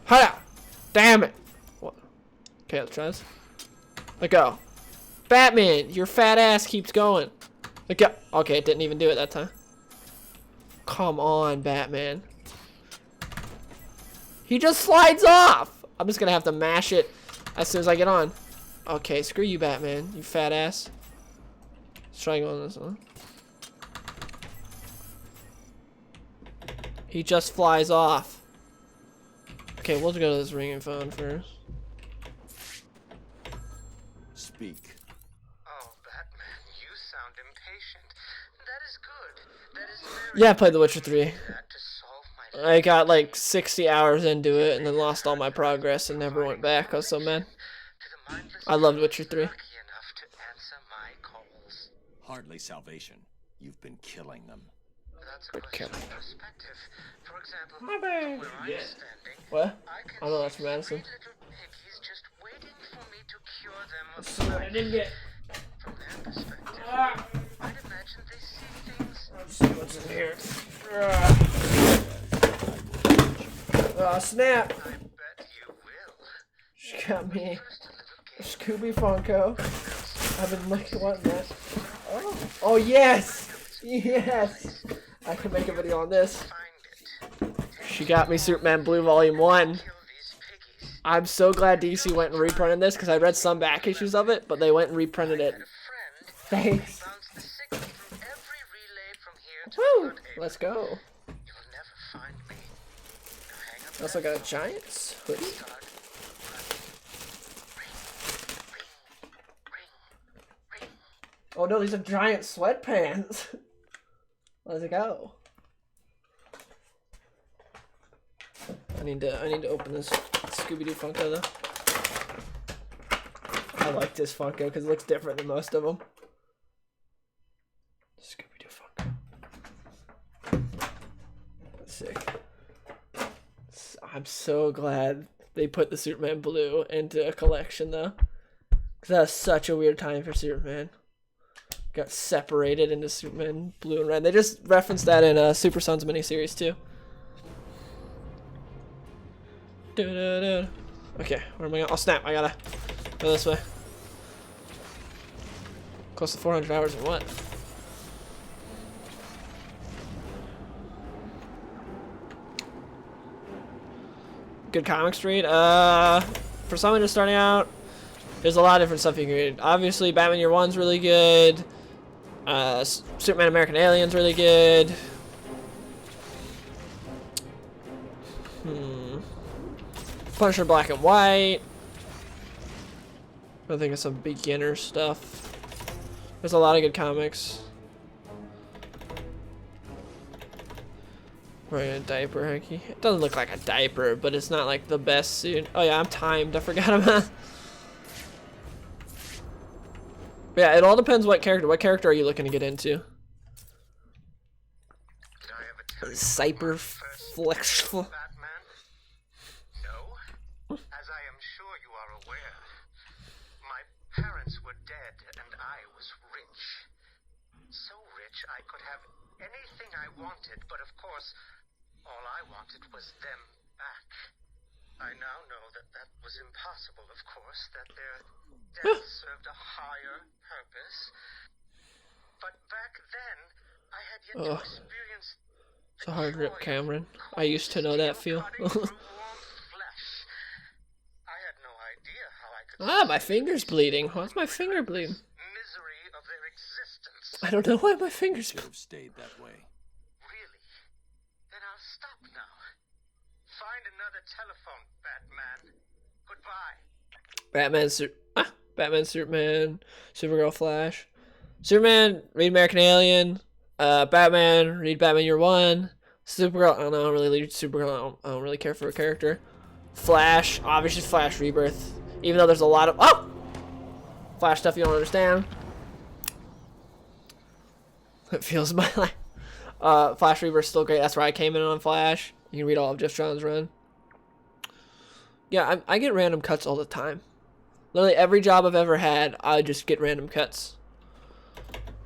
Hiya! Damn it. What? Okay, let's try this. Let go. Batman, your fat ass keeps going. Let go. Okay, it didn't even do it that time. Come on, Batman. He just slides off. I'm just gonna have to mash it as soon as I get on. Okay, screw you, Batman, you fat ass. Let's try going this one. He just flies off. Okay, we'll just go to this ringing phone first. Speak. Oh, Batman, you sound impatient. That is good. That is very Yeah, I played The Witcher 3. to solve my I got like 60 hours into it and then lost all my progress and never went back. I was so mad. to the mindless I loved Witcher 3. lucky enough to answer my calls. Hardly salvation. You've been killing them. That's a Good question killing. of perspective. For example, My bad. where I'm standing, What? I can I know see that's from Madison. 3 little piggies just waiting for me to cure them of I didn't get. From their perspective, Ah, I'd imagine they see things. let's see what's in here. Snap. I bet you will. She got me Just a little a game. Scooby Funko. I've been looking at that. Oh, oh yes! Yes! I can make a video on this. Find it. She got me Superman Blue Volume 1. Kill these piggies. I'm so glad DC went and reprinted this because I read some back issues of it, but they went and reprinted it. A friend Thanks. bounce the signal through every relay from here to Woo! Front Haven. Let's go. You'll never find me. Now hang up Also got a Giants hoodie. start. Oh no, these are giant sweatpants. Let's go. I need to open this Scooby-Doo Funko though. I like this Funko because it looks different than most of them. Scooby-Doo Funko. That's sick. I'm so glad they put the Superman blue into a collection though. Because that was such a weird time for Superman. Got separated into Superman blue and red. They just referenced that in Super Sons miniseries too. Okay, where am I going? Oh snap, I gotta go this way. Close to 400 hours and what? Good comics read? For someone just starting out, there's a lot of different stuff you can read. Obviously, Batman Year One's really good. Superman American Alien's really good. Punisher Black and White. I think of some beginner stuff. There's a lot of good comics. Wearing a diaper, Hanky. It doesn't look like a diaper, but it's not like the best suit. Oh yeah, I'm timed. I forgot about. Yeah, it all depends what character. What character are you looking to get into? Cyber Flex. Batman? No. As I am sure you are aware, my parents were dead and I was rich. So rich I could have anything I wanted, but of course, all I wanted was them back. I now know that that was impossible, of course, that their death served a higher purpose. But back then, I had yet to experience. It's a hard rip, Cameron. I used to know that feel. Ah, my finger's bleeding. Why's my finger bleeding? Misery of their existence. I don't know why my finger's. Should have stayed that way. Really? Then I'll stop now. Find another telephone, Batman. Goodbye. Batman, Superman, Supergirl, Flash. Superman, read American Alien. Batman, read Batman Year One. Supergirl, I don't really read Supergirl. I don't really care for a character. Flash, obviously Flash Rebirth. Even though there's a lot of Flash stuff you don't understand. It feels my life. Flash Rebirth's still great. That's where I came in on Flash. You can read all of Jeff Johns' run. Yeah, I get random cuts all the time. Literally every job I've ever had, I just get random cuts.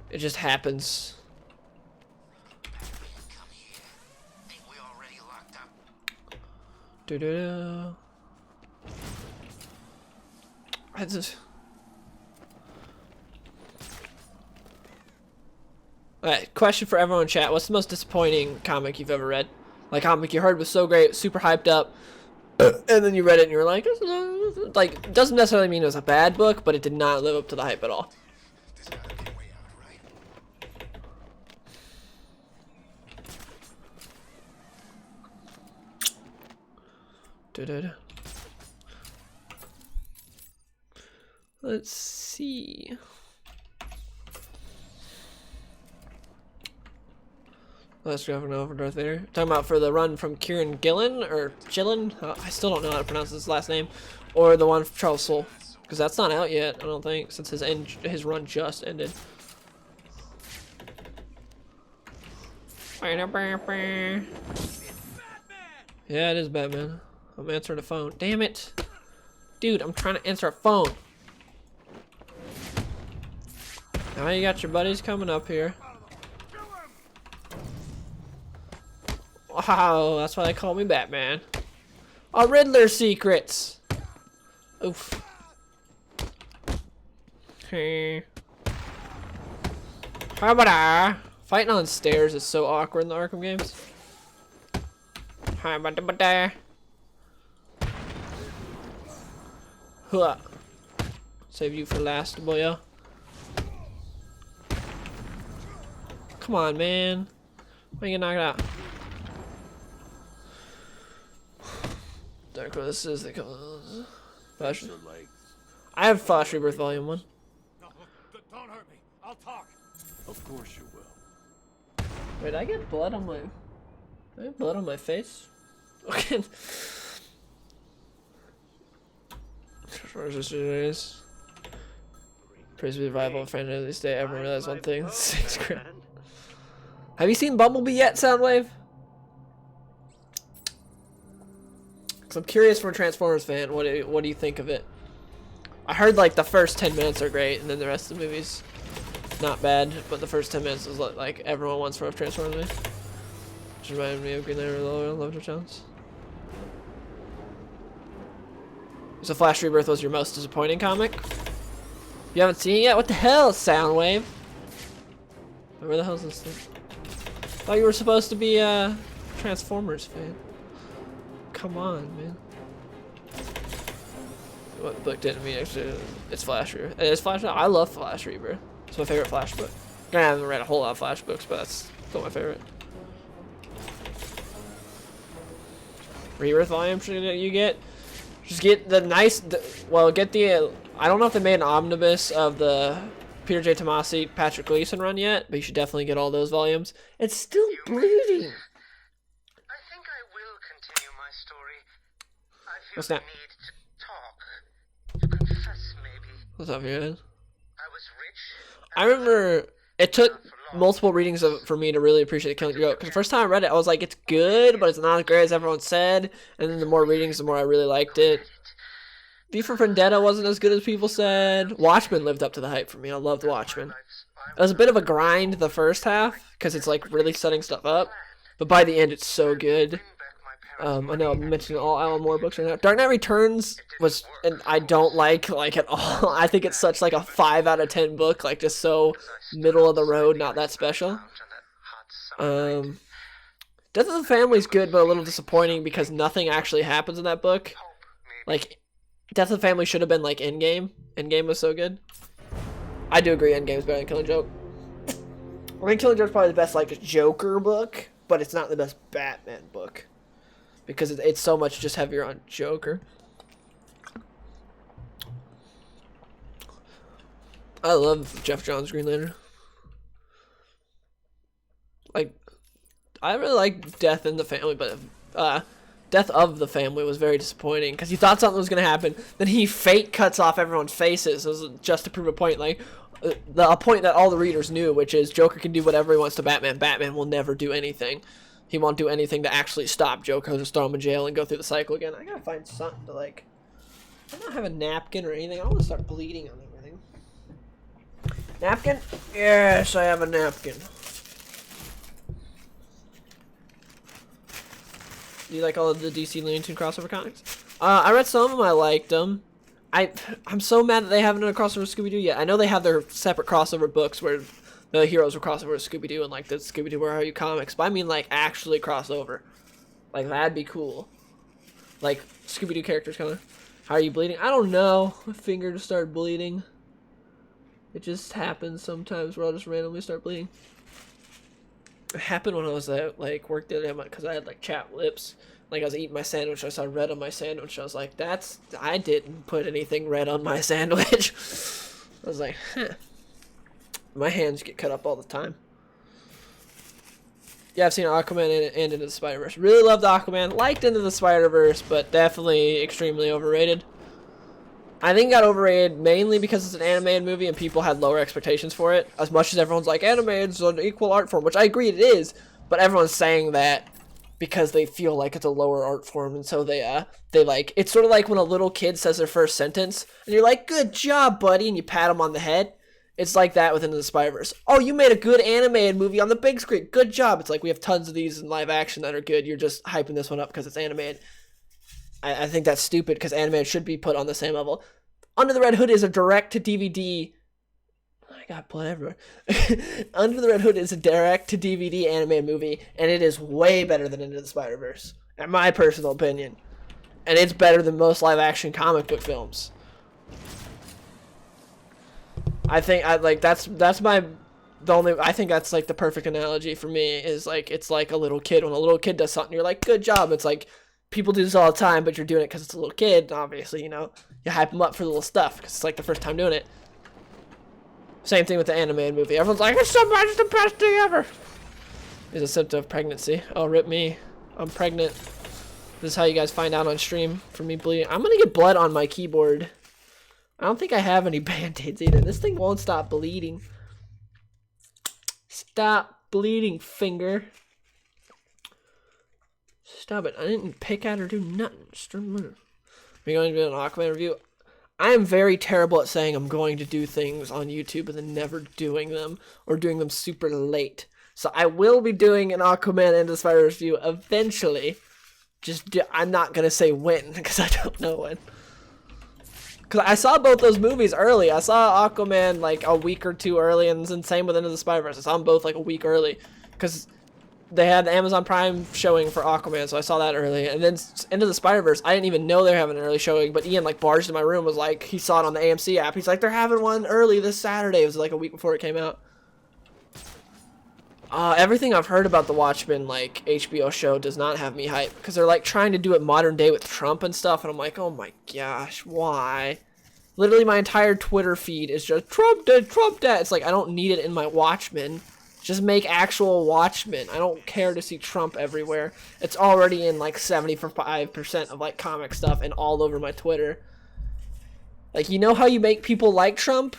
It just happens. I just. Alright, question for everyone in chat. What's the most disappointing comic you've ever read? Like, comic you heard was so great, super hyped up, and then you read it and you were like, it doesn't necessarily mean it was a bad book, but it did not live up to the hype at all. Let's see. Let's go over Darth Vader. Talking about for the run from Kieran Gillen or Gillen. I still don't know how to pronounce his last name, or the one from Charles Soule, because that's not out yet. I don't think, since his run just ended. Yeah, it is Batman. I'm answering the phone. Damn it. Dude, I'm trying to answer a phone. Now you got your buddies coming up here. Wow, that's why they call me Batman. Oh, Riddler secrets. Oof. Hey. How about I? Fighting on stairs is so awkward in the Arkham games. How about that? Huh. Save you for last, boyo. Come on, man. Why you gonna knock it out? Dark this is the Flash. I have Flash Rebirth Volume 1. No, don't hurt me. I'll talk. Of course you will. Wait, I get blood on my... I have blood on my face? Okay. Praise be the revival of franchise this day. Everyone realized one thing. 6 grand. Have you seen Bumblebee yet, Soundwave? Cause I'm curious for a Transformers fan. What do you think of it? I heard like the first 10 minutes are great, and then the rest of the movie's not bad. But the first 10 minutes is like everyone wants for a Transformers movie. Which reminded me of Green Lantern Love Challenge. So Flash Rebirth was your most disappointing comic? You haven't seen it yet? What the hell, Soundwave? Where the hell is this thing? Thought you were supposed to be a Transformers fan. Come on, man. What book didn't mean actually? It's Flash Rebirth. It's Flash. I love Flash Rebirth. It's my favorite Flash book. I haven't read a whole lot of Flash books, but that's still my favorite. Rebirth volume should you get? Just get the nice. Well, get the. I don't know if they made an omnibus of the Peter J. Tomasi, Patrick Gleason run yet, but you should definitely get all those volumes. It's still bleeding. I think I will continue my story. I feel What's the that? need to talk. To confess, maybe. What's up, man? I was rich. I remember it took multiple readings for me to really appreciate Killing Joke. Because the first time I read it, I was like, it's good, but it's not as great as everyone said. And then the more readings, the more I really liked it. V for Vendetta wasn't as good as people said. Watchmen lived up to the hype for me. I loved Watchmen. It was a bit of a grind the first half, because it's like really setting stuff up. But by the end, it's so good. I know I'm mentioning all Alan Moore books right now. Dark Knight Returns was, and I don't like at all. I think it's such like a 5 out of 10 book, like just so middle of the road, not that special. Death of the Family's good, but a little disappointing because nothing actually happens in that book. Like, Death of the Family should have been like Endgame. Endgame was so good. I do agree Endgame's better than Killing Joke. I think Killing Joke's probably the best like Joker book, but it's not the best Batman book. Because it's so much just heavier on Joker. I love Jeff Johns' Green Lantern. Like, I really like Death in the Family, but Death of the Family was very disappointing because you thought something was gonna happen. Then he fake cuts off everyone's faces. It was just to prove a point, like a point that all the readers knew, which is Joker can do whatever he wants to Batman. Batman will never do anything. He won't do anything to actually stop Joker. He'll just throw him in jail and go through the cycle again. I gotta find something to like. I don't have a napkin or anything. I want to start bleeding on everything. Napkin? Yes, I have a napkin. Do you like all of the DC Looney Tunes crossover comics? I read some of them. I liked them. I'm so mad that they haven't done a crossover with Scooby-Doo yet. I know they have their separate crossover books where the heroes were crossover with Scooby-Doo and like the Scooby-Doo Where Are You comics, but I mean like actually crossover. Like that'd be cool. Like Scooby-Doo characters kind of. How are you bleeding? I don't know. My finger just started bleeding. It just happens sometimes where I'll just randomly start bleeding. It happened when I was at like work the other day because I had like chapped lips. Like I was eating my sandwich, I saw red on my sandwich. I was like, I didn't put anything red on my sandwich. I was like, huh. My hands get cut up all the time. Yeah, I've seen Aquaman and Into the Spider-Verse. Really loved Aquaman. Liked Into the Spider-Verse, but definitely extremely overrated. I think it got overrated mainly because it's an animated movie and people had lower expectations for it. As much as everyone's like, animated's an equal art form, which I agree it is, but everyone's saying that because they feel like it's a lower art form, and so they like, it's sort of like when a little kid says their first sentence, and you're like, good job, buddy, and you pat them on the head. It's like that with Into the Spider-Verse. Oh, you made a good animated movie on the big screen. Good job. It's like we have tons of these in live action that are good. You're just hyping this one up because it's animated. I think that's stupid because animated should be put on the same level. Under the Red Hood is a direct-to-DVD... I got blood everywhere. Under the Red Hood is a direct-to-DVD animated movie, and it is way better than Into the Spider-Verse, in my personal opinion. And it's better than most live-action comic book films. I think that's my I think that's like the perfect analogy for me is like it's like a little kid. When a little kid does something, you're like, good job. It's like people do this all the time, but you're doing it because it's a little kid. Obviously, you know, you hype them up for the little stuff because it's like the first time doing it. Same thing with the animated movie. Everyone's like, it's so much the best thing ever. It's a symptom of pregnancy. Oh, rip me. I'm pregnant. This is how you guys find out on stream from me bleeding. I'm gonna get blood on my keyboard. I don't think I have any band-aids either. This thing won't stop bleeding. Stop bleeding, finger. Stop it. I didn't pick at or do nothing. Are you going to do an Aquaman review? I am very terrible at saying I'm going to do things on YouTube and then never doing them or doing them super late. So I will be doing an Aquaman and the Spider-Verse review eventually. I'm not going to say when because I don't know when. Because I saw both those movies early. I saw Aquaman like a week or two early, and then same with Into the Spider-Verse. I saw them both like a week early because they had the Amazon Prime showing for Aquaman, so I saw that early. And then Into the Spider-Verse, I didn't even know they were having an early showing, but Ian like barged in my room, was like, he saw it on the AMC app. He's like, they're having one early this Saturday. It was like a week before it came out. Everything I've heard about the Watchmen like HBO show does not have me hyped because they're like trying to do it modern day with Trump and stuff, and I'm like, oh my gosh, why? Literally my entire Twitter feed is just Trump dead, Trump dead. It's like I don't need it in my Watchmen. Just make actual Watchmen. I don't care to see Trump everywhere. It's already in like 75% of like comic stuff and all over my Twitter. Like, you know how you make people like Trump?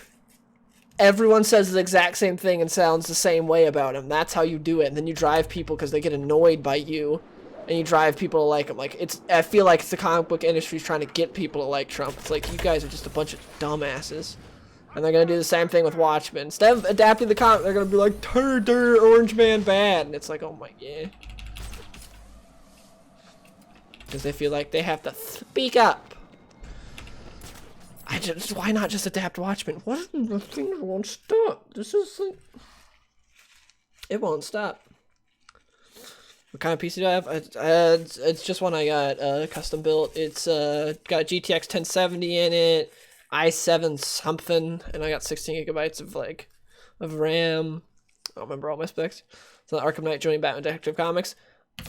Everyone says the exact same thing and sounds the same way about him. That's how you do it. And then you drive people because they get annoyed by you. And you drive people to like him. Like, I feel like it's the comic book industry trying to get people to like Trump. It's like, you guys are just a bunch of dumbasses. And they're going to do the same thing with Watchmen. Instead of adapting the comic, they're going to be like, turd, Orange Man bad. And it's like, oh my, yeah. Because they feel like they have to speak up. Why not just adapt Watchmen? What? The thing won't stop. This is like, it won't stop. What kind of PC do I have? It's just one I got custom built. It's got a GTX 1070 in it, i7 something, and I got 16 gigabytes of RAM. I don't remember all my specs. So Arkham Knight joining Batman Detective Comics.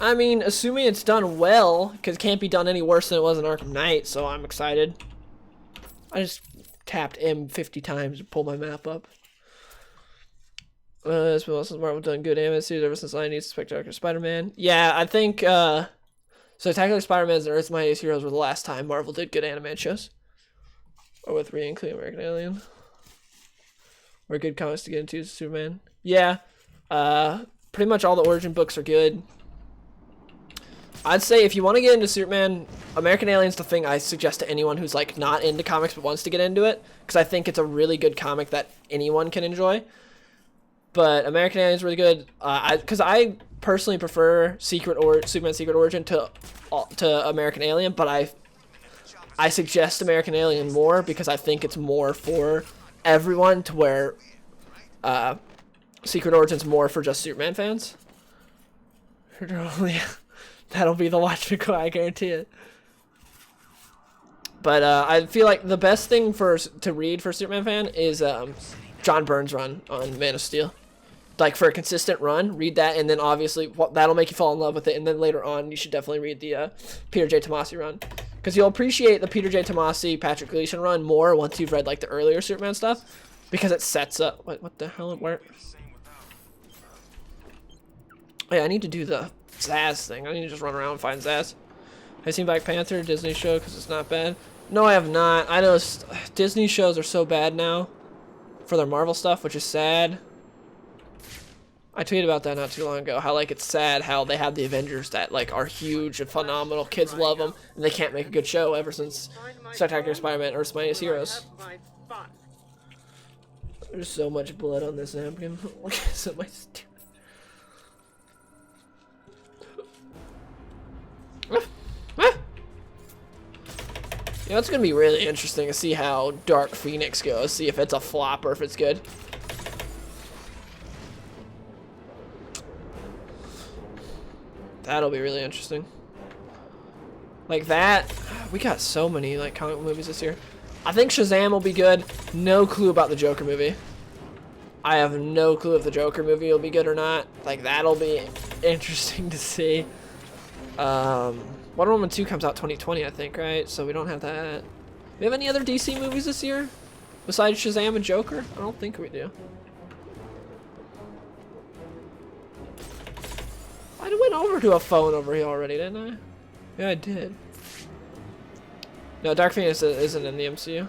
I mean, assuming it's done well, because it can't be done any worse than it was in Arkham Knight, so I'm excited. I just tapped M 50 times to pull my map up. This Marvel done good anime series ever since I need Spectacular Spider-Man. Yeah, I think so Spectacular Spider-Man and Earth's Mightiest Heroes were the last time Marvel did good anime shows. Or with including American Alien. Or good comics to get into Superman. Yeah. Pretty much all the origin books are good. I'd say if you want to get into Superman, American Alien's the thing I suggest to anyone who's like not into comics but wants to get into it, because I think it's a really good comic that anyone can enjoy. But American Alien's really good, because I personally prefer Superman Secret Origin to American Alien, but I suggest American Alien more because I think it's more for everyone, to where Secret Origin's more for just Superman fans. That'll be the Watchmen, I guarantee it. But I feel like the best thing to read for Superman fan is John Byrne's run on Man of Steel. Like, for a consistent run, read that, and then obviously that'll make you fall in love with it. And then later on, you should definitely read the Peter J. Tomasi run, because you'll appreciate the Peter J. Tomasi, Patrick Gleason run more once you've read like the earlier Superman stuff, because it sets up. What the hell? Where? Oh, yeah, I need to do the Zaz thing. I need to just run around and find Zaz. Have you seen Black Panther Disney show? Because it's not bad. No, I have not. I know Disney shows are so bad now for their Marvel stuff, which is sad. I tweeted about that not too long ago. How like it's sad how they have the Avengers that like are huge and phenomenal. Kids love them, and they can't make a good show ever since Spectacular Spider-Man: Earth's Mightiest Heroes. There's so much blood on this napkin. So much. You know, it's gonna be really interesting to see how Dark Phoenix goes. See if it's a flop or if it's good. That'll be really interesting. Like that, we got so many like comic movies this year. I think Shazam will be good. No clue about the Joker movie. I have no clue if the Joker movie will be good or not. Like, that'll be interesting to see. Wonder Woman 2 comes out 2020, I think, right? So we don't have that. Do we have any other DC movies this year? Besides Shazam and Joker? I don't think we do. I went over to a phone over here already, didn't I? Yeah, I did. No, Dark Phoenix isn't in the MCU.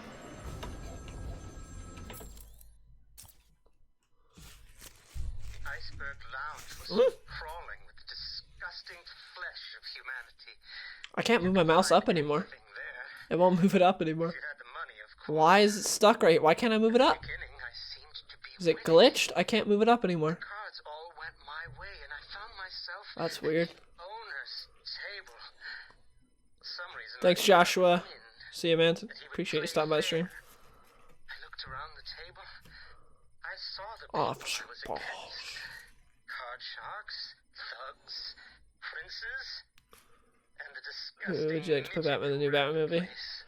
Iceberg Lounge was crawling with the disgusting flesh of humanity. I can't move my mouse up anymore. Living there. It won't move it up anymore. If you had the money, of course. Why is it stuck right here? Why can't I move it up? Beginning, I seemed to be Is it winning. glitched? I can't move it up anymore. Cards all went my way, and I found myself That's weird. at the owner's table. For some reason, Thanks, I Joshua. didn't win. See you, man. That he would Appreciate you play stopping by the fair. stream. I looked around the table. I saw the Oh, people I was against. Card sharks, thugs, princes, and the disgusting Who would you like to put midget Batman in the new who ran Batman movie? place.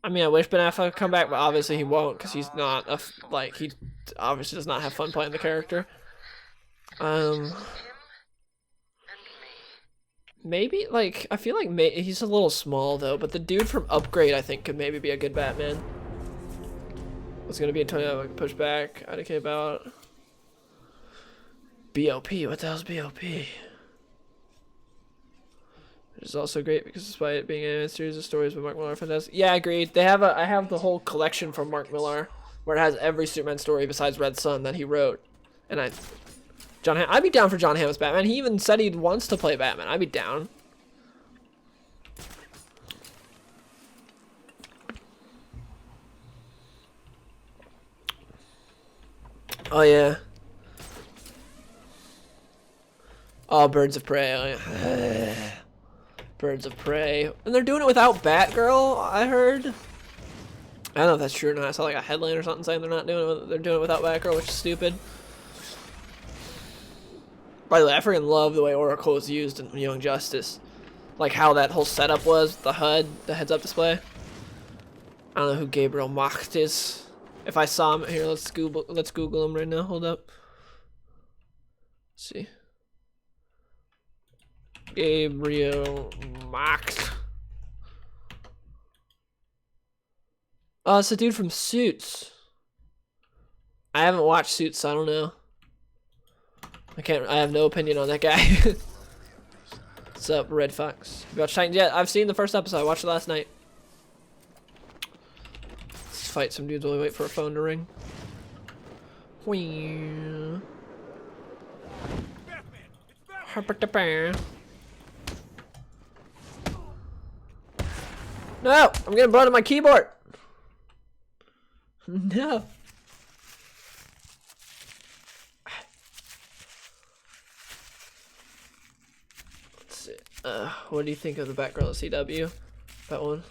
I mean, I wish Ben Affleck would come back, but obviously he won't, because he's not like, he obviously does not have fun playing the character. Him and me. Maybe, like, I feel like he's a little small, though, but the dude from Upgrade, I think, could maybe be a good Batman. What's gonna be Antonio push back? I don't care about BOP. What the hell's BOP? Which is also great because despite it being an animated series of stories by Mark Millar, fantastic. Yeah, agreed. They have I have the whole collection from Mark Millar where it has every Superman story besides Red Sun that he wrote, and I'd be down for John Hamm's Batman. He even said he wants to play Batman. I'd be down. Oh yeah. Oh, Birds of Prey. Oh, yeah. Birds of Prey. And they're doing it without Batgirl, I heard. I don't know if that's true or not. I saw like a headline or something saying they're doing it without Batgirl, which is stupid. By the way, I freaking love the way Oracle is used in Young Justice. Like how that whole setup was, the HUD, the heads-up display. I don't know who Gabriel Macht is. If I saw him here, let's Google him right now. Hold up. Let's see. Gabriel Macht. Oh, it's the dude from Suits. I haven't watched Suits, so I don't know. I have no opinion on that guy. What's up, Red Fox? You watched Titans yet? I've seen the first episode. I watched it last night. Let's fight some dudes while we wait for a phone to ring. Whee. No! I'm getting blood on my keyboard! No. Let's see. What do you think of the Batgirl at CW? That one.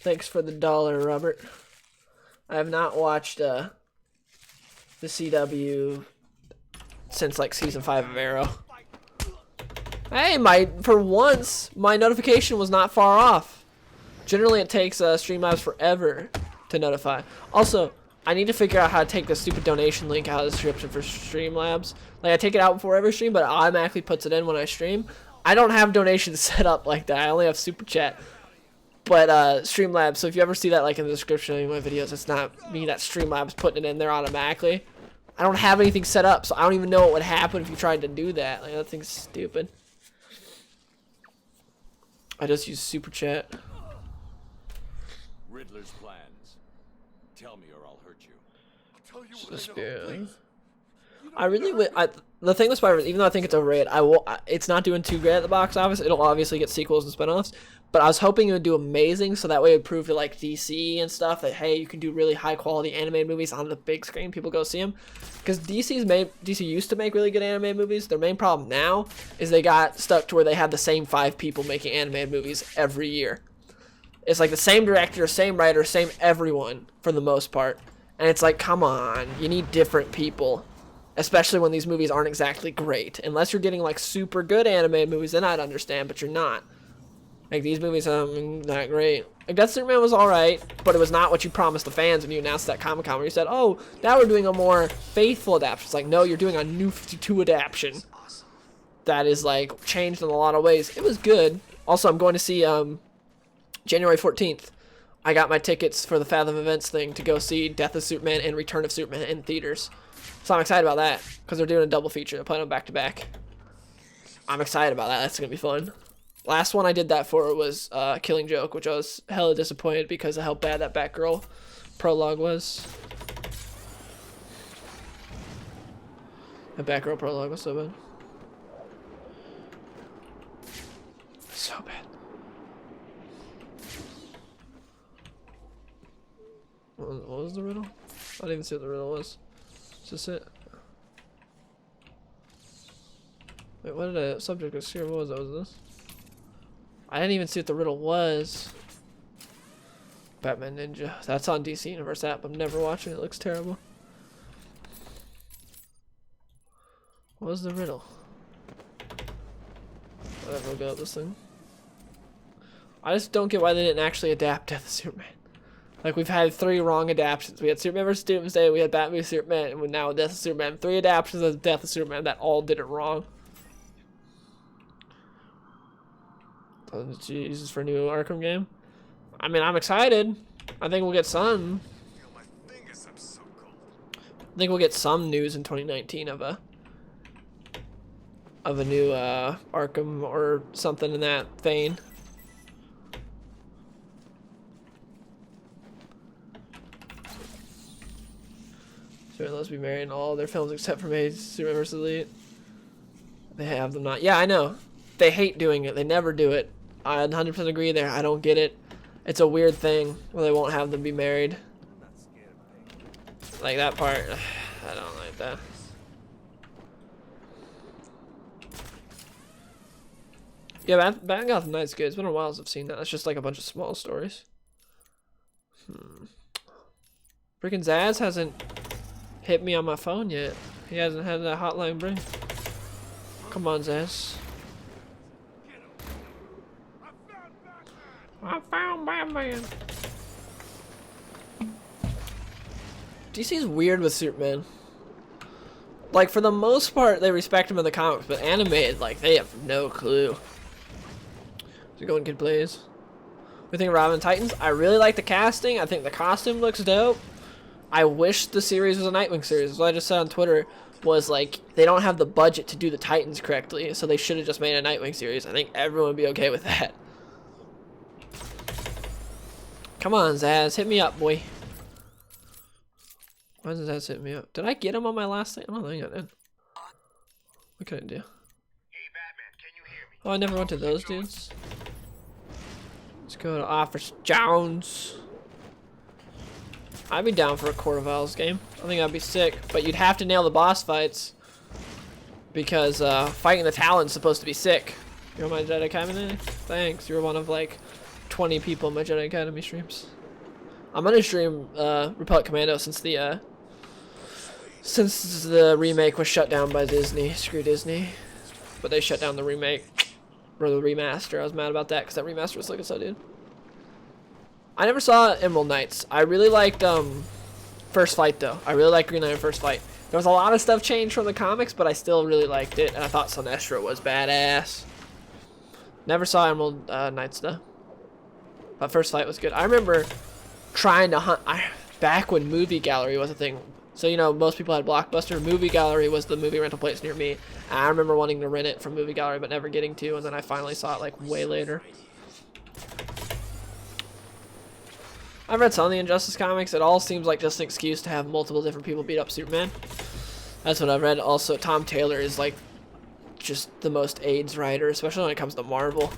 Thanks for the $1, Robert. I have not watched the CW since like season 5 of Arrow. Hey, for once, my notification was not far off. Generally, it takes Streamlabs forever to notify. Also, I need to figure out how to take the stupid donation link out of the description for Streamlabs. Like, I take it out before every stream, but it automatically puts it in when I stream. I don't have donations set up like that. I only have Super Chat. But Streamlabs, so if you ever see that like in the description of any of my videos, it's not me, that Streamlabs putting it in there automatically. I don't have anything set up, so I don't even know what would happen if you tried to do that. Like, that thing's stupid. I just use Super Chat. Riddler's plans. Tell me or I'll hurt you. Tell you what Just I know, be- please. I really would. The thing with Spider-Man, even though I think it's overrated, it's not doing too great at the box office. It'll obviously get sequels and spinoffs, but I was hoping it would do amazing, so that way it would prove to like DC and stuff that hey, you can do really high quality animated movies on the big screen. People go see them, because DC used to make really good animated movies. Their main problem now is they got stuck to where they have the same 5 people making animated movies every year. It's like the same director, same writer, same everyone for the most part, and it's like, come on, you need different people. Especially when these movies aren't exactly great. Unless you're getting like super good animated movies, then I'd understand, but you're not. Like these movies, not great. Like Death Superman was alright, but it was not what you promised the fans when you announced that Comic-Con where you said, oh, now we're doing a more faithful adaptation. It's like, no, you're doing a New 52 adaptation. That is like changed in a lot of ways. It was good. Also, I'm going to see January 14th. I got my tickets for the Fathom Events thing to go see Death of Superman and Return of Superman in theaters. So I'm excited about that because they're doing a double feature. They're playing them back to back. I'm excited about that. That's gonna be fun. Last one I did that for was Killing Joke, which I was hella disappointed because of how bad that Batgirl prologue was. The Batgirl prologue was so bad. So bad. What was the riddle? I didn't even see what the riddle was. Is this it? Wait, what did the subject was here? What was that? Was this? I didn't even see what the riddle was. Batman Ninja. That's on DC Universe app. I'm never watching it. It looks terrible. What was the riddle? Whatever, we'll go with this thing. I just don't get why they didn't actually adapt Death of Superman. Like, we've had 3 wrong adaptations. We had Superman vs. Doomsday, we had Batman vs. Superman, and now Death of Superman. 3 adaptations of Death of Superman that all did it wrong. Jesus, for a new Arkham game? I mean, I'm excited. I think we'll get some. I think we'll get some news in 2019 of a new Arkham or something in that vein. Superman Let's Be Married in all their films except for Superman vs. Elite. They have them not. Yeah, I know. They hate doing it. They never do it. I 100% agree there. I don't get it. It's a weird thing where they won't have them be married. Like that part. I don't like that. Yeah, Bat Gotham Knight's good. It's been a while since I've seen that. It's just like a bunch of small stories. Freaking Zaz hasn't hit me on my phone yet. He hasn't had that hotline ring. Come on, Zaz. I found Batman. DC's weird with Superman. Like, for the most part, they respect him in the comics, but animated, like, they have no clue. Is it going, kid, please? What do you think of Robin Titans? I really like the casting. I think the costume looks dope. I wish the series was a Nightwing series. What I just said on Twitter was, like, they don't have the budget to do the Titans correctly, so they should have just made a Nightwing series. I think everyone would be okay with that. Come on, Zaz. Hit me up, boy. Why does Zaz hit me up? Did I get him on my last thing? I don't think I did. What can I do? Hey, Batman, can you hear me? Oh, I never went to those dudes. Let's go to Officer Jones. I'd be down for a Court of Owls game. I think that'd be sick. But you'd have to nail the boss fights. Because fighting the Talon's supposed to be sick. You're on my Jedi Academy? Thanks. You're one of like 20 people in my Jedi Academy streams. I'm gonna stream Republic Commando since the remake was shut down by Disney. Screw Disney. But they shut down the remake. Or the remaster. I was mad about that because that remaster was looking so good. I never saw Emerald Knights. I really liked First Fight though. I really liked Green Lantern First Fight. There was a lot of stuff changed from the comics, but I still really liked it, and I thought Sinestro was badass. Never saw Emerald Knights though. But First Fight was good. I remember trying to hunt back when Movie Gallery was a thing. So, you know, most people had Blockbuster. Movie Gallery was the movie rental place near me. And I remember wanting to rent it from Movie Gallery, but never getting to, and then I finally saw it like way later. I've read some of the Injustice comics. It all seems like just an excuse to have multiple different people beat up Superman. That's what I've read. Also, Tom Taylor is like just the most AIDS writer, especially when it comes to Marvel.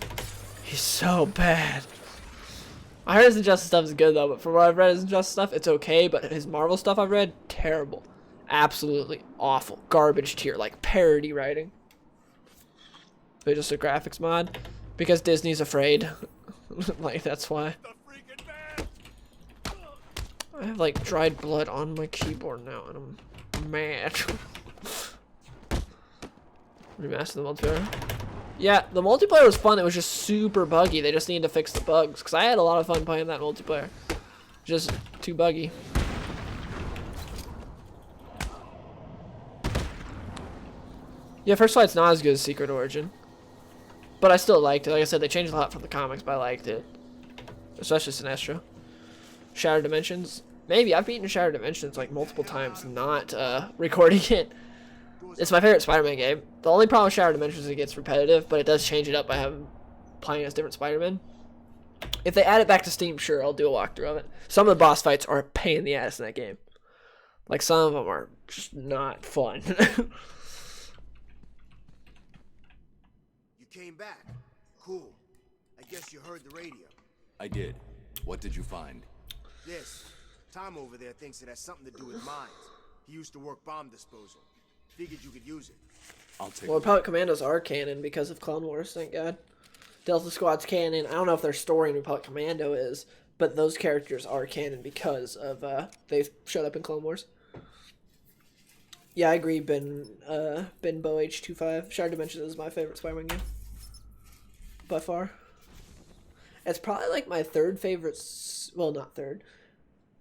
He's so bad. I heard his Injustice stuff is good though, but for what I've read his Injustice stuff, it's okay, but his Marvel stuff I've read, terrible. Absolutely awful. Garbage tier, like parody writing. But just a graphics mod. Because Disney's afraid. Like, that's why. I have like dried blood on my keyboard now, and I'm mad. Remaster the multiplayer. Yeah, the multiplayer was fun. It was just super buggy. They just needed to fix the bugs, because I had a lot of fun playing that multiplayer. Just too buggy. Yeah, First Fight's not as good as Secret Origin, but I still liked it. Like I said, they changed a lot from the comics, but I liked it. Especially Sinestro. Shattered Dimensions. Maybe. I've beaten Shattered Dimensions like multiple times, not recording it. It's my favorite Spider-Man game. The only problem with Shattered Dimensions is it gets repetitive, but it does change it up by having playing as different Spider-Man. If they add it back to Steam, sure, I'll do a walkthrough of it. Some of the boss fights are a pain in the ass in that game. Like, some of them are just not fun. You came back. Cool. I guess you heard the radio. I did. What did you find? This. Tom over there thinks it has something to do with mines. He used to work bomb disposal. Figured you could use it. I'll take Well, it. Republic Commandos are canon because of Clone Wars, thank God. Delta Squad's canon. I don't know if their story in Republic Commando is, but those characters are canon because of they showed up in Clone Wars. Yeah, I agree. Ben Bo H25. Shattered Dimensions is my favorite Spider-Man game by far. It's probably like my third favorite. Well, not third.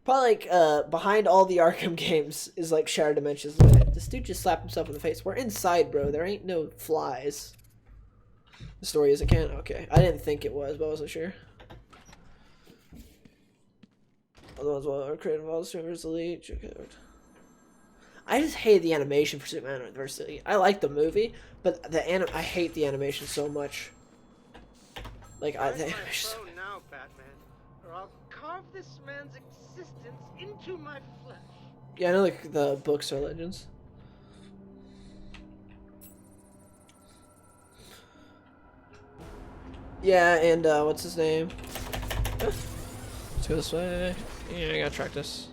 Probably like behind all the Arkham games is like Shattered Dimensions. This dude just slapped himself in the face. We're inside, bro. There ain't no flies. The story isn't canon? Okay. I didn't think it was, but I wasn't sure. Otherwise, well, our creative all streamers elite. I just hate the animation for Superman Adversity. I like the movie, but I hate the animation so much. Like the animation. Phone now, Batman, or I'll carve this man's existence into my flesh. Yeah, I know like the books are legends. Yeah, and what's his name? Let's go this way. Yeah, I gotta track this.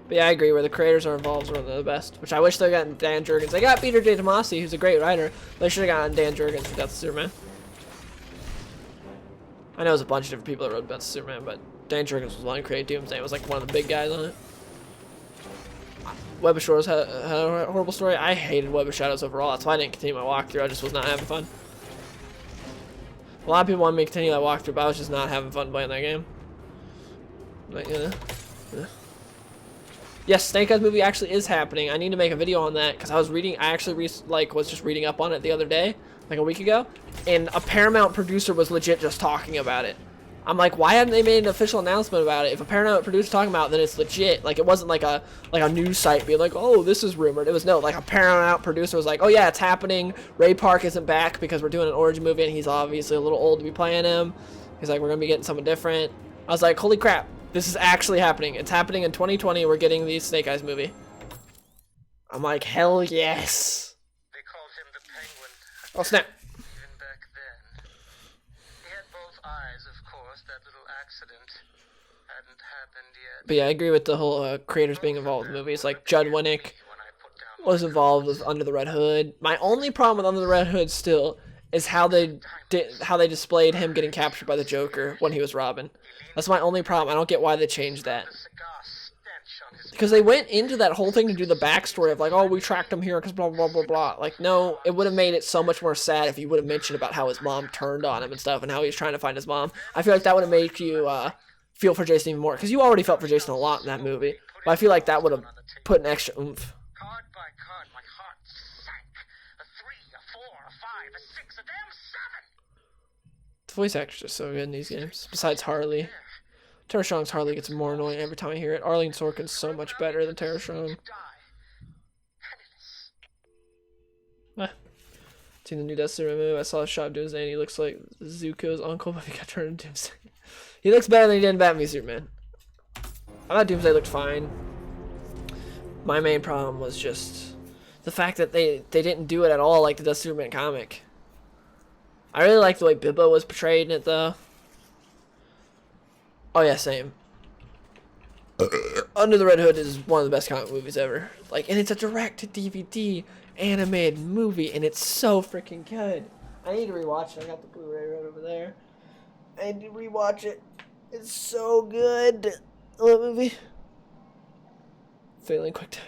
But yeah, I agree. Where the creators are involved is one of the best. Which I wish they got Dan Jurgens. They got Peter J. Tomasi, who's a great writer. They should have gotten Dan Jurgens who got the Superman. I know there's a bunch of different people that wrote about Superman, but Dan Jurgens was the one who created Doomsday. It was like one of the big guys on it. Web of Shadows had a horrible story. I hated Web of Shadows overall. That's why I didn't continue my walkthrough. I just was not having fun. A lot of people wanted me to continue that walkthrough, but I was just not having fun playing that game. But, yeah. Yes, Snake Eyes movie actually is happening. I need to make a video on that because I was reading. I actually was just reading up on it the other day, like a week ago, and a Paramount producer was legit just talking about it. I'm like, why haven't they made an official announcement about it? If a Paramount producer's talking about it, then it's legit. Like, it wasn't like a news site being like, oh, this is rumored. It was like a Paramount producer was like, oh yeah, it's happening. Ray Park isn't back because we're doing an origin movie and he's obviously a little old to be playing him. He's like, we're gonna be getting someone different. I was like, holy crap, this is actually happening. It's happening in 2020. We're getting the Snake Eyes movie. I'm like, hell yes. They called him the Penguin. Oh snap. Even back then. He had both eyes, of course. That little accident hadn't happened yet. But yeah, I agree with the whole creators being involved with movies. Like Judd Winnick was involved with Under the Red Hood. My only problem with Under the Red Hood still is how they displayed him getting captured by the Joker when he was Robin. That's my only problem. I don't get why they changed that. Because they went into that whole thing to do the backstory of like, oh, we tracked him here because blah, blah, blah, blah. Like, no, it would have made it so much more sad if you would have mentioned about how his mom turned on him and stuff and how he was trying to find his mom. I feel like that would have made you feel for Jason even more. Because you already felt for Jason a lot in that movie. But I feel like that would have put an extra oomph. Card by card, my heart sank. A 3, a 4, a 5, a 6, a damn 7! The voice actors are so good in these games. Besides Harley. Tara Strong's Harley gets more annoying every time I hear it. Arlene Sorkin's so much better than Tara Strong. Seen the new Destiny movie. I saw a shot of Doomsday and he looks like Zuko's uncle, but he got turned into Doomsday. He looks better than he did in Batman v Superman. I thought Doomsday looked fine. My main problem was just the fact that they didn't do it at all like the Destiny Superman comic. I really like the way Bibbo was portrayed in it though. Oh yeah, same. Under the Red Hood is one of the best comic movies ever. Like, and it's a direct-to-DVD animated movie, and it's so freaking good. I need to rewatch it. I got the Blu-ray right over there. I need to rewatch it. It's so good. I love that movie. Failing quick time.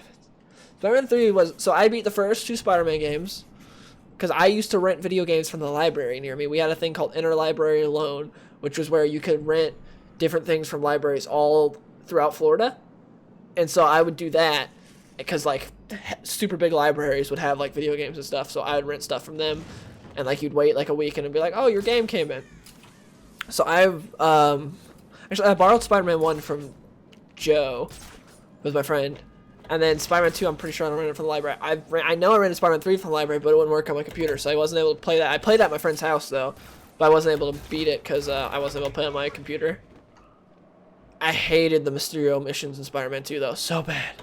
Spider-Man 3 was... So I beat the first 2 Spider-Man games. Because I used to rent video games from the library near me. We had a thing called Interlibrary Loan, which was where you could rent different things from libraries all throughout Florida. And so I would do that because like super big libraries would have like video games and stuff, so I would rent stuff from them, and like you'd wait like a week and it'd be like, oh, your game came in. So I've actually I borrowed Spider-Man 1 from Joe was my friend. And then Spider-Man 2, I'm pretty sure I rented it from the library. I know I rented Spider-Man 3 from the library, but it wouldn't work on my computer, so I wasn't able to play that. I played at my friend's house, though, but I wasn't able to beat it because I wasn't able to play on my computer. I hated the Mysterio missions in Spider-Man 2, though, so bad.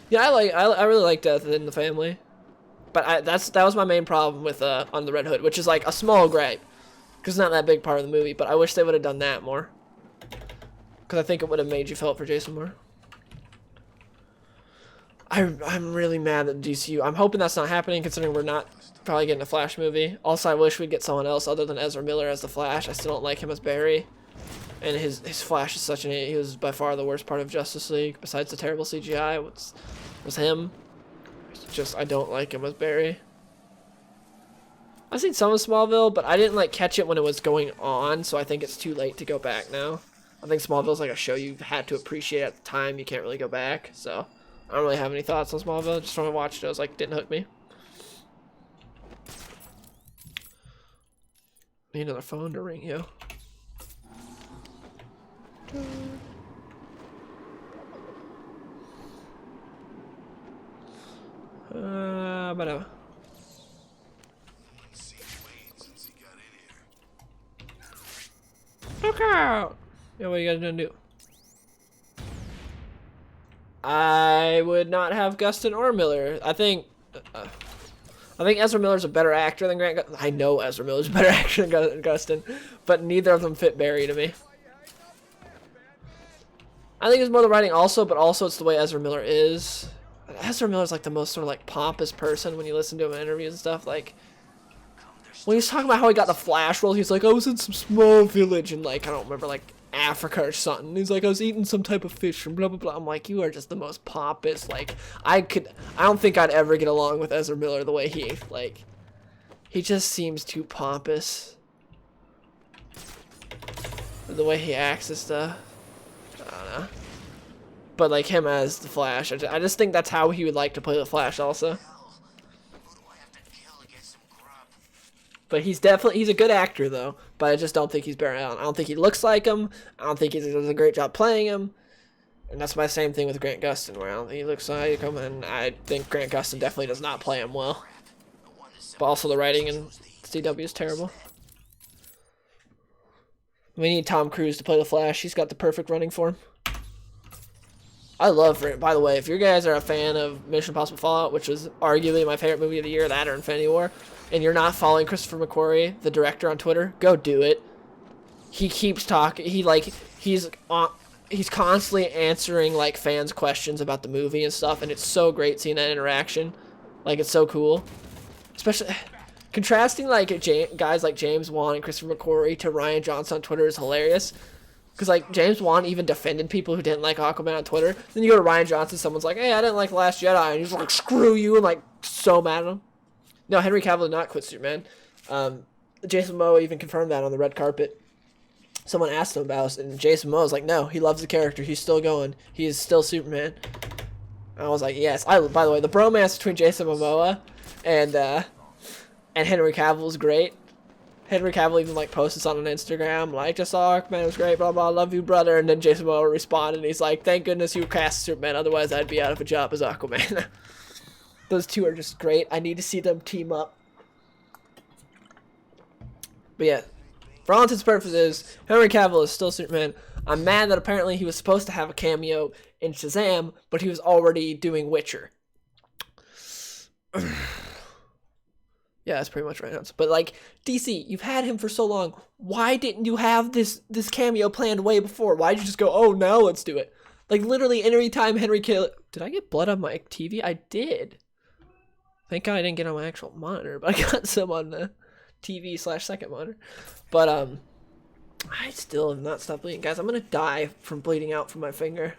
Yeah, I really like Death in the Family, but that was my main problem with on the Red Hood, which is like a small gripe, because it's not that big part of the movie. But I wish they would have done that more, because I think it would have made you feel for Jason more. I'm really mad at DCU. I'm hoping that's not happening, considering we're not probably getting a Flash movie. Also, I wish we'd get someone else other than Ezra Miller as the Flash. I still don't like him as Barry. And his Flash is such he was by far the worst part of Justice League, besides the terrible CGI, was him. It's just, I don't like him as Barry. I've seen some of Smallville, but I didn't like catch it when it was going on, so I think it's too late to go back now. I think Smallville's like a show you had to appreciate at the time, you can't really go back, so I don't really have any thoughts on Smallville. Just when I watched it, I was like, didn't hook me. Need another phone to ring, yo. But okay. Yeah, what are you guys gonna do? I would not have Gustin or Miller. I think Ezra Miller's a better actor than Grant. I know Ezra Miller's a better actor than Gustin, but neither of them fit Barry to me. I think it's more the writing also, but also it's the way Ezra Miller is. Ezra Miller's like the most sort of like pompous person when you listen to him in interviews and stuff. Like when he's talking about how he got the Flash role, he's like, I was in some small village in like, I don't remember, like Africa or something. He's like, I was eating some type of fish and blah blah blah. I'm like, you are just the most pompous. Like I don't think I'd ever get along with Ezra Miller the way he just seems too pompous. The way he acts and stuff. I don't know. But like him as the Flash, I just think that's how he would like to play the Flash also. But he's a good actor though, but I just don't think he's Barry Allen. I don't think he looks like him. I don't think he does a great job playing him. And that's my same thing with Grant Gustin, where I don't think he looks like him, and I think Grant Gustin definitely does not play him well. But also the writing in CW is terrible. We need Tom Cruise to play the Flash. He's got the perfect running for him. I love, by the way, if you guys are a fan of Mission Impossible Fallout, which was arguably my favorite movie of the year, that or Infinity War, and you're not following Christopher McQuarrie, the director, on Twitter, go do it. He keeps talking. He's constantly answering like fans' questions about the movie and stuff, and it's so great seeing that interaction. Like, it's so cool. Especially contrasting like guys like James Wan and Christopher McQuarrie to Ryan Johnson on Twitter is hilarious. Because, like, James Wan even defended people who didn't like Aquaman on Twitter. Then you go to Ryan Johnson, someone's like, hey, I didn't like The Last Jedi. And he's like, screw you, and, like, so mad at him. No, Henry Cavill did not quit Superman. Jason Momoa even confirmed that on the red carpet. Someone asked him about it, and Jason Momoa was like, no, he loves the character. He's still going. He is still Superman. And I was like, yes. By the way, the bromance between Jason Momoa and Henry Cavill is great. Henry Cavill even like posted something on Instagram like, just saw Arkham, it was great, blah blah, love you brother, and then Jason Momoa responded and he's like, thank goodness you cast Superman, otherwise I'd be out of a job as Aquaman. Those two are just great. I need to see them team up. But yeah, for all intents and purposes, Henry Cavill is still Superman. I'm mad that apparently he was supposed to have a cameo in Shazam, but he was already doing Witcher. Yeah, that's pretty much right now. But like, DC, you've had him for so long. Why didn't you have this cameo planned way before? Why'd you just go, oh, now let's do it? Like, literally, every time Henry Cavill... Did I get blood on my TV? I did. Thank God I didn't get on my actual monitor, but I got some on the TV/second monitor. But, I still have not stopped bleeding. Guys, I'm gonna die from bleeding out from my finger.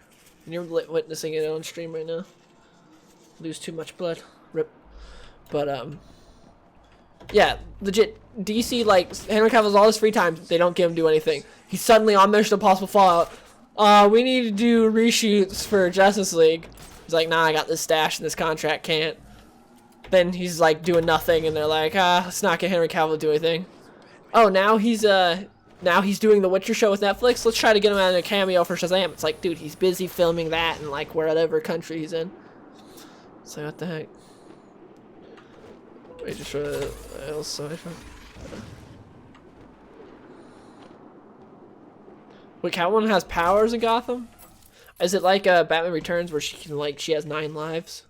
And you're witnessing it on stream right now. Lose too much blood. Rip. But, yeah, legit, DC, like, Henry Cavill's all his free time, they don't give him do anything. He's suddenly on Mission Impossible Fallout. We need to do reshoots for Justice League. He's like, nah, I got this stash and this contract, can't. Then he's, like, doing nothing, and they're like, let's not get Henry Cavill to do anything. Oh, now he's now he's doing the Witcher show with Netflix. Let's try to get him out in a cameo for Shazam. It's like, dude, he's busy filming that in like whatever country he's in. So what the heck? Wait, just else. Wait, Catwoman has powers in Gotham? Is it like Batman Returns where she can like she has 9 lives?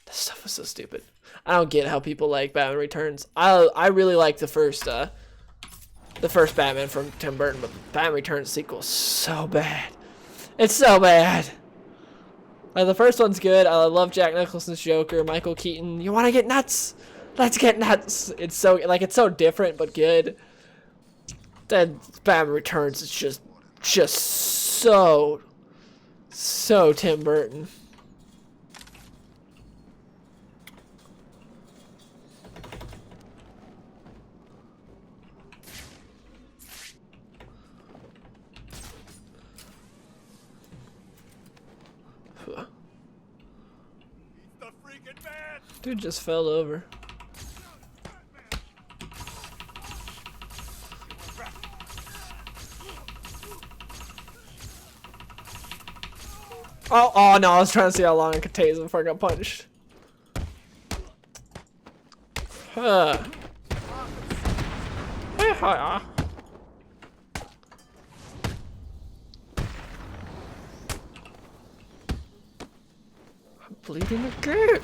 This stuff was so stupid. I don't get how people like Batman Returns. I really like the first Batman from Tim Burton, but Batman Returns sequel is so bad. It's so bad. Like the first one's good. I love Jack Nicholson's Joker, Michael Keaton. You want to get nuts? Let's get nuts. It's so like it's so different but good. Then Batman Returns is just so Tim Burton. The freaking man! Dude just fell over. Oh no, I was trying to see how long I could tase him before I got punched. Huh. I'm bleeding again.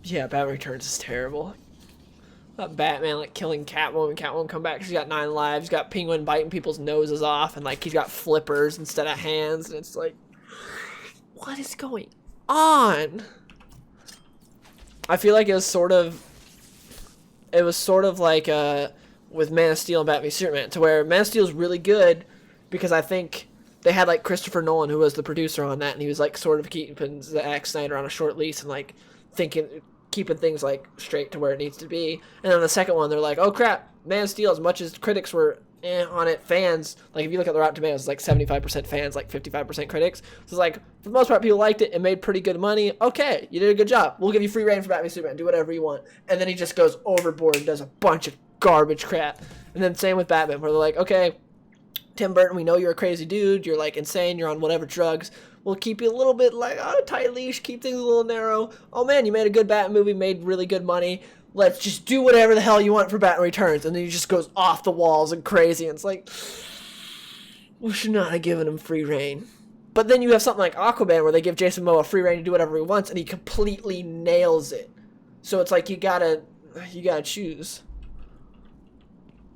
Yeah, Batman Returns is terrible. Batman like killing Catwoman. Catwoman come back. She's got 9 lives. She's got Penguin biting people's noses off, and like he's got flippers instead of hands. And it's like, what is going on? I feel like it was sort of like with Man of Steel and Batman v Superman, to where Man of Steel is really good because I think they had like Christopher Nolan, who was the producer on that, and he was like sort of keeping Zack Snyder on a short leash and like keeping things like straight to where it needs to be. And then the second one, they're like, oh crap, Man of Steel, as much as critics were on it, fans, like if you look at the Rotten Tomatoes, it's like 75% fans, like 55% critics. So it's like, for the most part, people liked it. It made pretty good money. Okay, you did a good job. We'll give you free reign for Batman Superman. Do whatever you want. And then he just goes overboard and does a bunch of garbage crap. And then same with Batman, where they're like, okay, Tim Burton, we know you're a crazy dude. You're like insane. You're on whatever drugs. We'll keep you a little bit like on a tight leash, keep things a little narrow. Oh man, you made a good Batman movie, made really good money. Let's just do whatever the hell you want for Batman Returns. And then he just goes off the walls and crazy. And it's like, we should not have given him free reign. But then you have something like Aquaman where they give Jason Momoa free reign to do whatever he wants, and he completely nails it. So it's like you gotta choose.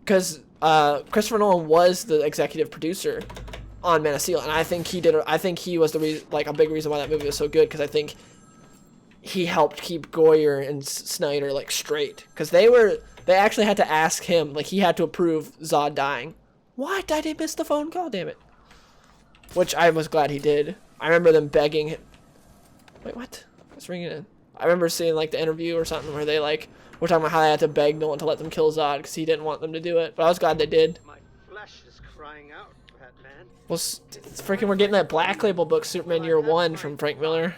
Because Christopher Nolan was the executive producer on Man of Steel, and I think he was the reason, like a big reason why that movie was so good, because I think he helped keep Goyer and Snyder like straight, because they actually had to ask him, like he had to approve Zod dying. What? I did miss the phone call, damn it. Which I was glad he did. I remember them begging him. Wait, what? What's ringing in? I remember seeing like the interview or something where they like were talking about how they had to beg Nolan to let them kill Zod because he didn't want them to do it, but I was glad they did. My flesh is crying out, Batman. Well, it's freaking, we're getting that Black Label book, Superman Year One, from Frank Miller.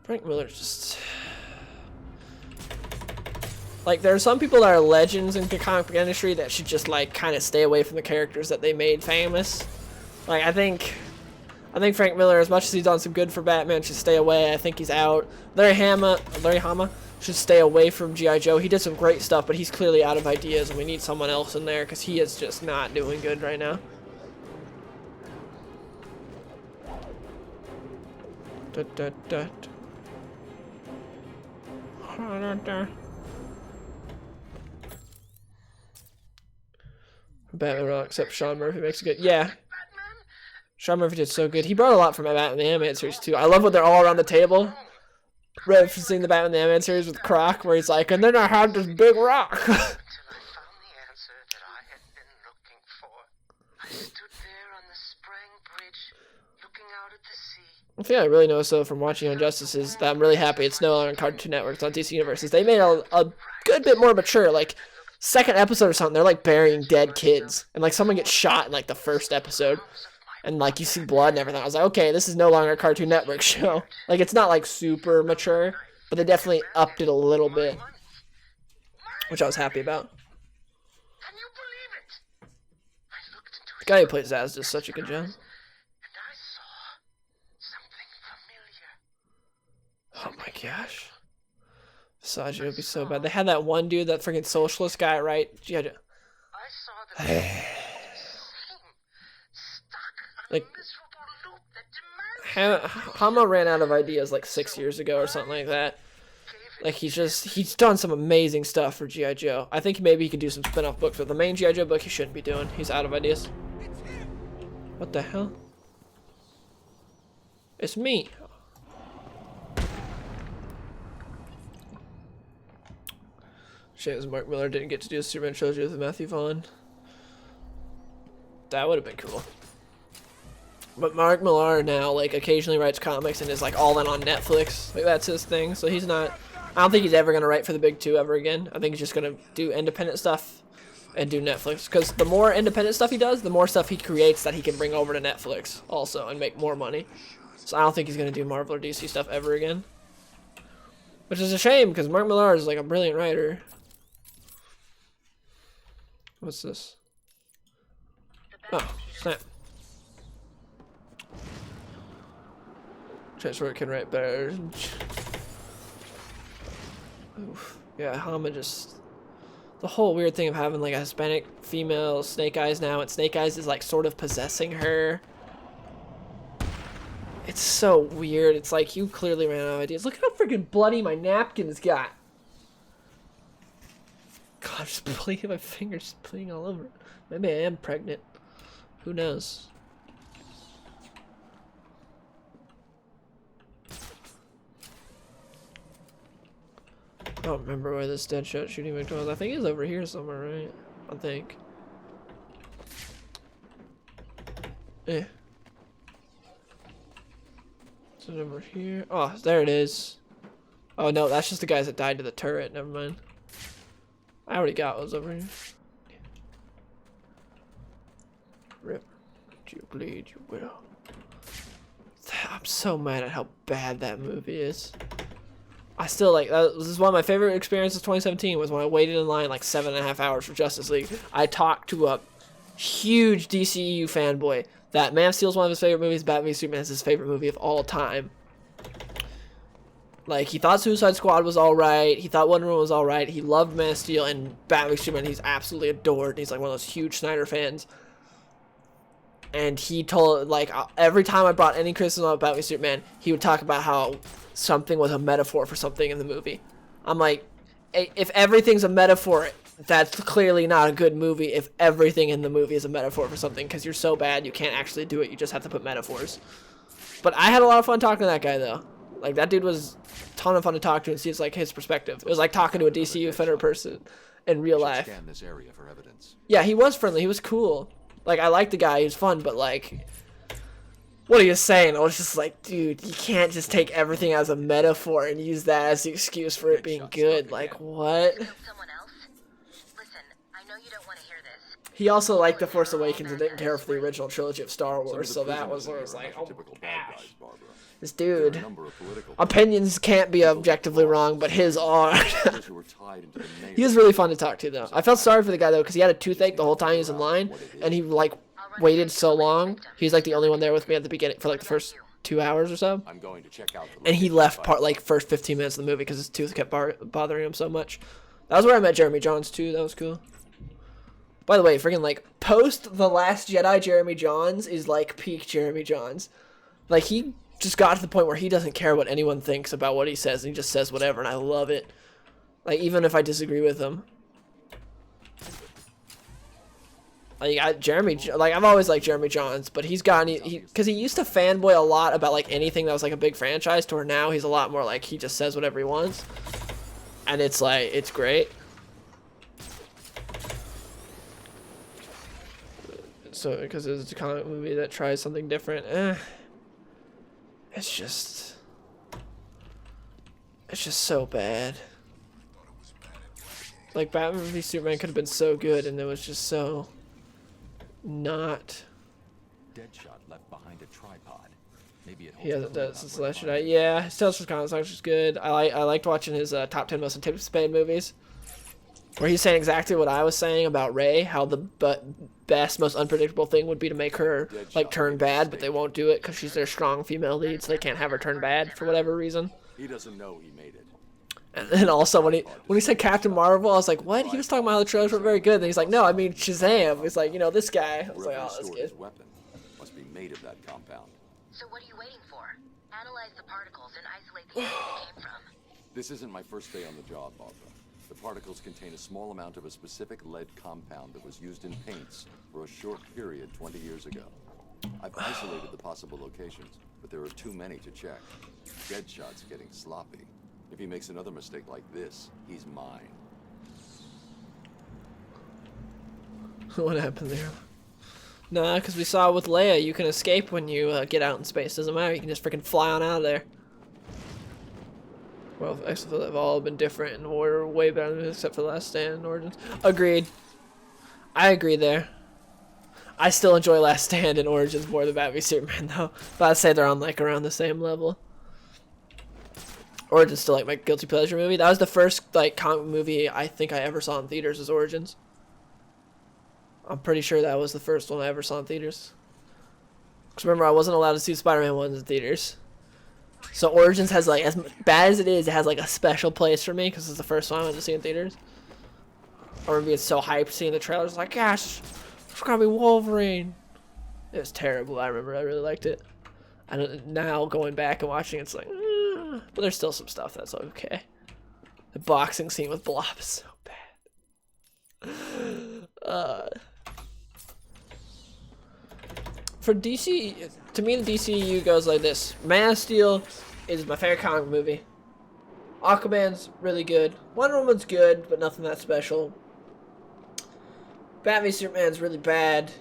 Frank Miller's just... like, there are some people that are legends in the comic book industry that should just, like, kind of stay away from the characters that they made famous. Like, I think Frank Miller, as much as he's done some good for Batman, should stay away. I think he's out. Larry Hama should stay away from G.I. Joe. He did some great stuff, but he's clearly out of ideas, and we need someone else in there, because he is just not doing good right now. Batman will except Sean Murphy makes it good. Yeah. Sean Murphy did so good. He brought a lot from Batman the Animated Series too. I love when they're all around the table referencing the Batman the Animated Series with Croc, where he's like, and then I had this big rock. Until I found the answer that I had been looking for. I stood there on the Sprang Bridge, looking out at the sea. One thing I really noticed though from watching Injustice is that I'm really happy it's no longer on Cartoon Network, it's on DC Universes. They made a good bit more mature. Like, second episode or something, they're like burying dead kids, and like someone gets shot in like the first episode. and like you see blood and everything. I was like, okay, this is no longer a Cartoon Network show. Like it's not like super mature, but they definitely upped it a little bit, which I was happy about. Can you believe it? I looked into The guy who plays Zaz does such a good job. and I saw something familiar. Oh my gosh. Saji would be so bad. They had that one dude, that freaking socialist guy, right? Yeah. I saw the same stuck on Like, a miserable loop that demands Hama ran out of ideas like 6 years ago or something like that. Like he's done some amazing stuff for G.I. Joe. I think maybe he could do some spin-off books, but the main G.I. Joe book he shouldn't be doing. He's out of ideas. What the hell? It's me. Shame as Mark Millar didn't get to do a Superman trilogy with Matthew Vaughn. That would have been cool. But Mark Millar now, like, occasionally writes comics and is, like, all in on Netflix. Like, that's his thing. So he's not... I don't think he's ever going to write for the big two ever again. I think he's just going to do independent stuff and do Netflix. Because the more independent stuff he does, the more stuff he creates that he can bring over to Netflix also and make more money. So I don't think he's going to do Marvel or DC stuff ever again. Which is a shame, because Mark Millar is, like, a brilliant writer. What's this? Oh, snap. Transfer can write better. Oof. Yeah, Hama just... The whole weird thing of having like a Hispanic female Snake Eyes now, and Snake Eyes is like sort of possessing her. It's so weird. It's like you clearly ran out of ideas. Look how freaking bloody my napkins got. God, I'm just bleeding, my fingers just bleeding all over. Maybe I am pregnant. Who knows? I don't remember where this Deadshot shooting victim was. I think he's over here somewhere, right? I think. Eh. Is it over here? Oh, there it is. Oh no, that's just the guys that died to the turret. Never mind. I already got what was over here. Rip. You bleed, you will. I'm so mad at how bad that movie is. I still like that. This is one of my favorite experiences of 2017 was when I waited in line like 7.5 hours for Justice League. I talked to a huge DCEU fanboy that Man of Steel is one of his favorite movies. Batman v Superman is his favorite movie of all time. Like, he thought Suicide Squad was alright, he thought Wonder Woman was alright, he loved Man of Steel, and Batman v Superman he's absolutely adored. He's like one of those huge Snyder fans. And he told, like, every time I brought any criticism about Batman v Superman, he would talk about how something was a metaphor for something in the movie. I'm like, if everything's a metaphor, that's clearly not a good movie if everything in the movie is a metaphor for something, because you're so bad you can't actually do it, you just have to put metaphors. But I had a lot of fun talking to that guy, though. Like, that dude was a ton of fun to talk to and see like his perspective. It was like talking to a DCU offender person in real life. Scan this area for evidence. Yeah, he was friendly, he was cool. Like, I liked the guy, he was fun, but like, what are you saying? I was just like, dude, you can't just take everything as a metaphor and use that as the excuse for it being good. Like, what? Someone else? Listen, I know you don't want to hear this. He also liked The Force Awakens and didn't care for the original trilogy of Star Wars, so that was where I was like, oh my gosh. This dude, opinions can't be objectively wrong, but his are. He was really fun to talk to, though. I felt sorry for the guy, though, because he had a toothache the whole time he was in line, and he, like, waited so long. He was, like, the only one there with me at the beginning for, like, the first 2 hours or so. I'm going to check out And he left first 15 minutes of the movie because his tooth kept bothering him so much. That was where I met Jeremy Jahns, too. That was cool. By the way, freaking, like, post The Last Jedi Jeremy Jahns is, like, peak Jeremy Jahns. Like, he just got to the point where he doesn't care what anyone thinks about what he says, and he just says whatever, and I love it. Like, even if I disagree with him. Like, I've always liked Jeremy Jahns, but he's gotten, because he used to fanboy a lot about, like, anything that was, like, a big franchise, to where now he's a lot more, like, he just says whatever he wants. And it's, like, it's great. So, because it's a comic movie that tries something different, it's just so bad. Like, Batman v Superman could have been so good, and it was just so not Deadshot left behind a tripod. Maybe it He hasn't done it holds since up last right year. Yeah, his Tales from Comics is good. I liked watching his top 10 most anticipated movies, where he's saying exactly what I was saying about Rey, how the best, most unpredictable thing would be to make her like turn bad, but they won't do it because she's their strong female lead, so they can't have her turn bad for whatever reason. He doesn't know he made it. And then also when he said Captain Marvel, I was like, what? He was talking about how the trailers were very good. And he's like, no, I mean Shazam. He's like, you know, this guy. I was like, oh, Whoever that's stored good. his weapon must be made of that compound. So what are you waiting for? Analyze the particles and isolate the area they came from. This isn't my first day on the job, Barbara. The particles contain a small amount of a specific lead compound that was used in paints for a short period 20 years ago. I've isolated the possible locations, but there are too many to check. Deadshot's getting sloppy. If he makes another mistake like this, he's mine. What happened there? Nah, because we saw with Leia, you can escape when you get out in space. Doesn't matter, you can just freaking fly on out of there. Well, actually, they've all been different and we're way better than except for the Last Stand and Origins. Agreed. I agree there. I still enjoy Last Stand and Origins more than Batman v Superman though. But I'd say they're on like around the same level. Origins still like my guilty pleasure movie. That was the first like comic movie I think I ever saw in theaters was Origins. I'm pretty sure that was the first one I ever saw in theaters. Cause remember I wasn't allowed to see Spider-Man ones in theaters. So Origins has like, as bad as it is, it has like a special place for me because it's the first one I went to see in theaters. I remember being so hyped seeing the trailers, like, gosh, it's gonna be Wolverine. It was terrible. I remember I really liked it. And now going back and watching, it's like, but there's still some stuff that's okay. The boxing scene with Blob is so bad. For DC, to me the DCU goes like this. Man of Steel is my favorite comic movie. Aquaman's really good. Wonder Woman's good, but nothing that special. Batman v Superman's really bad.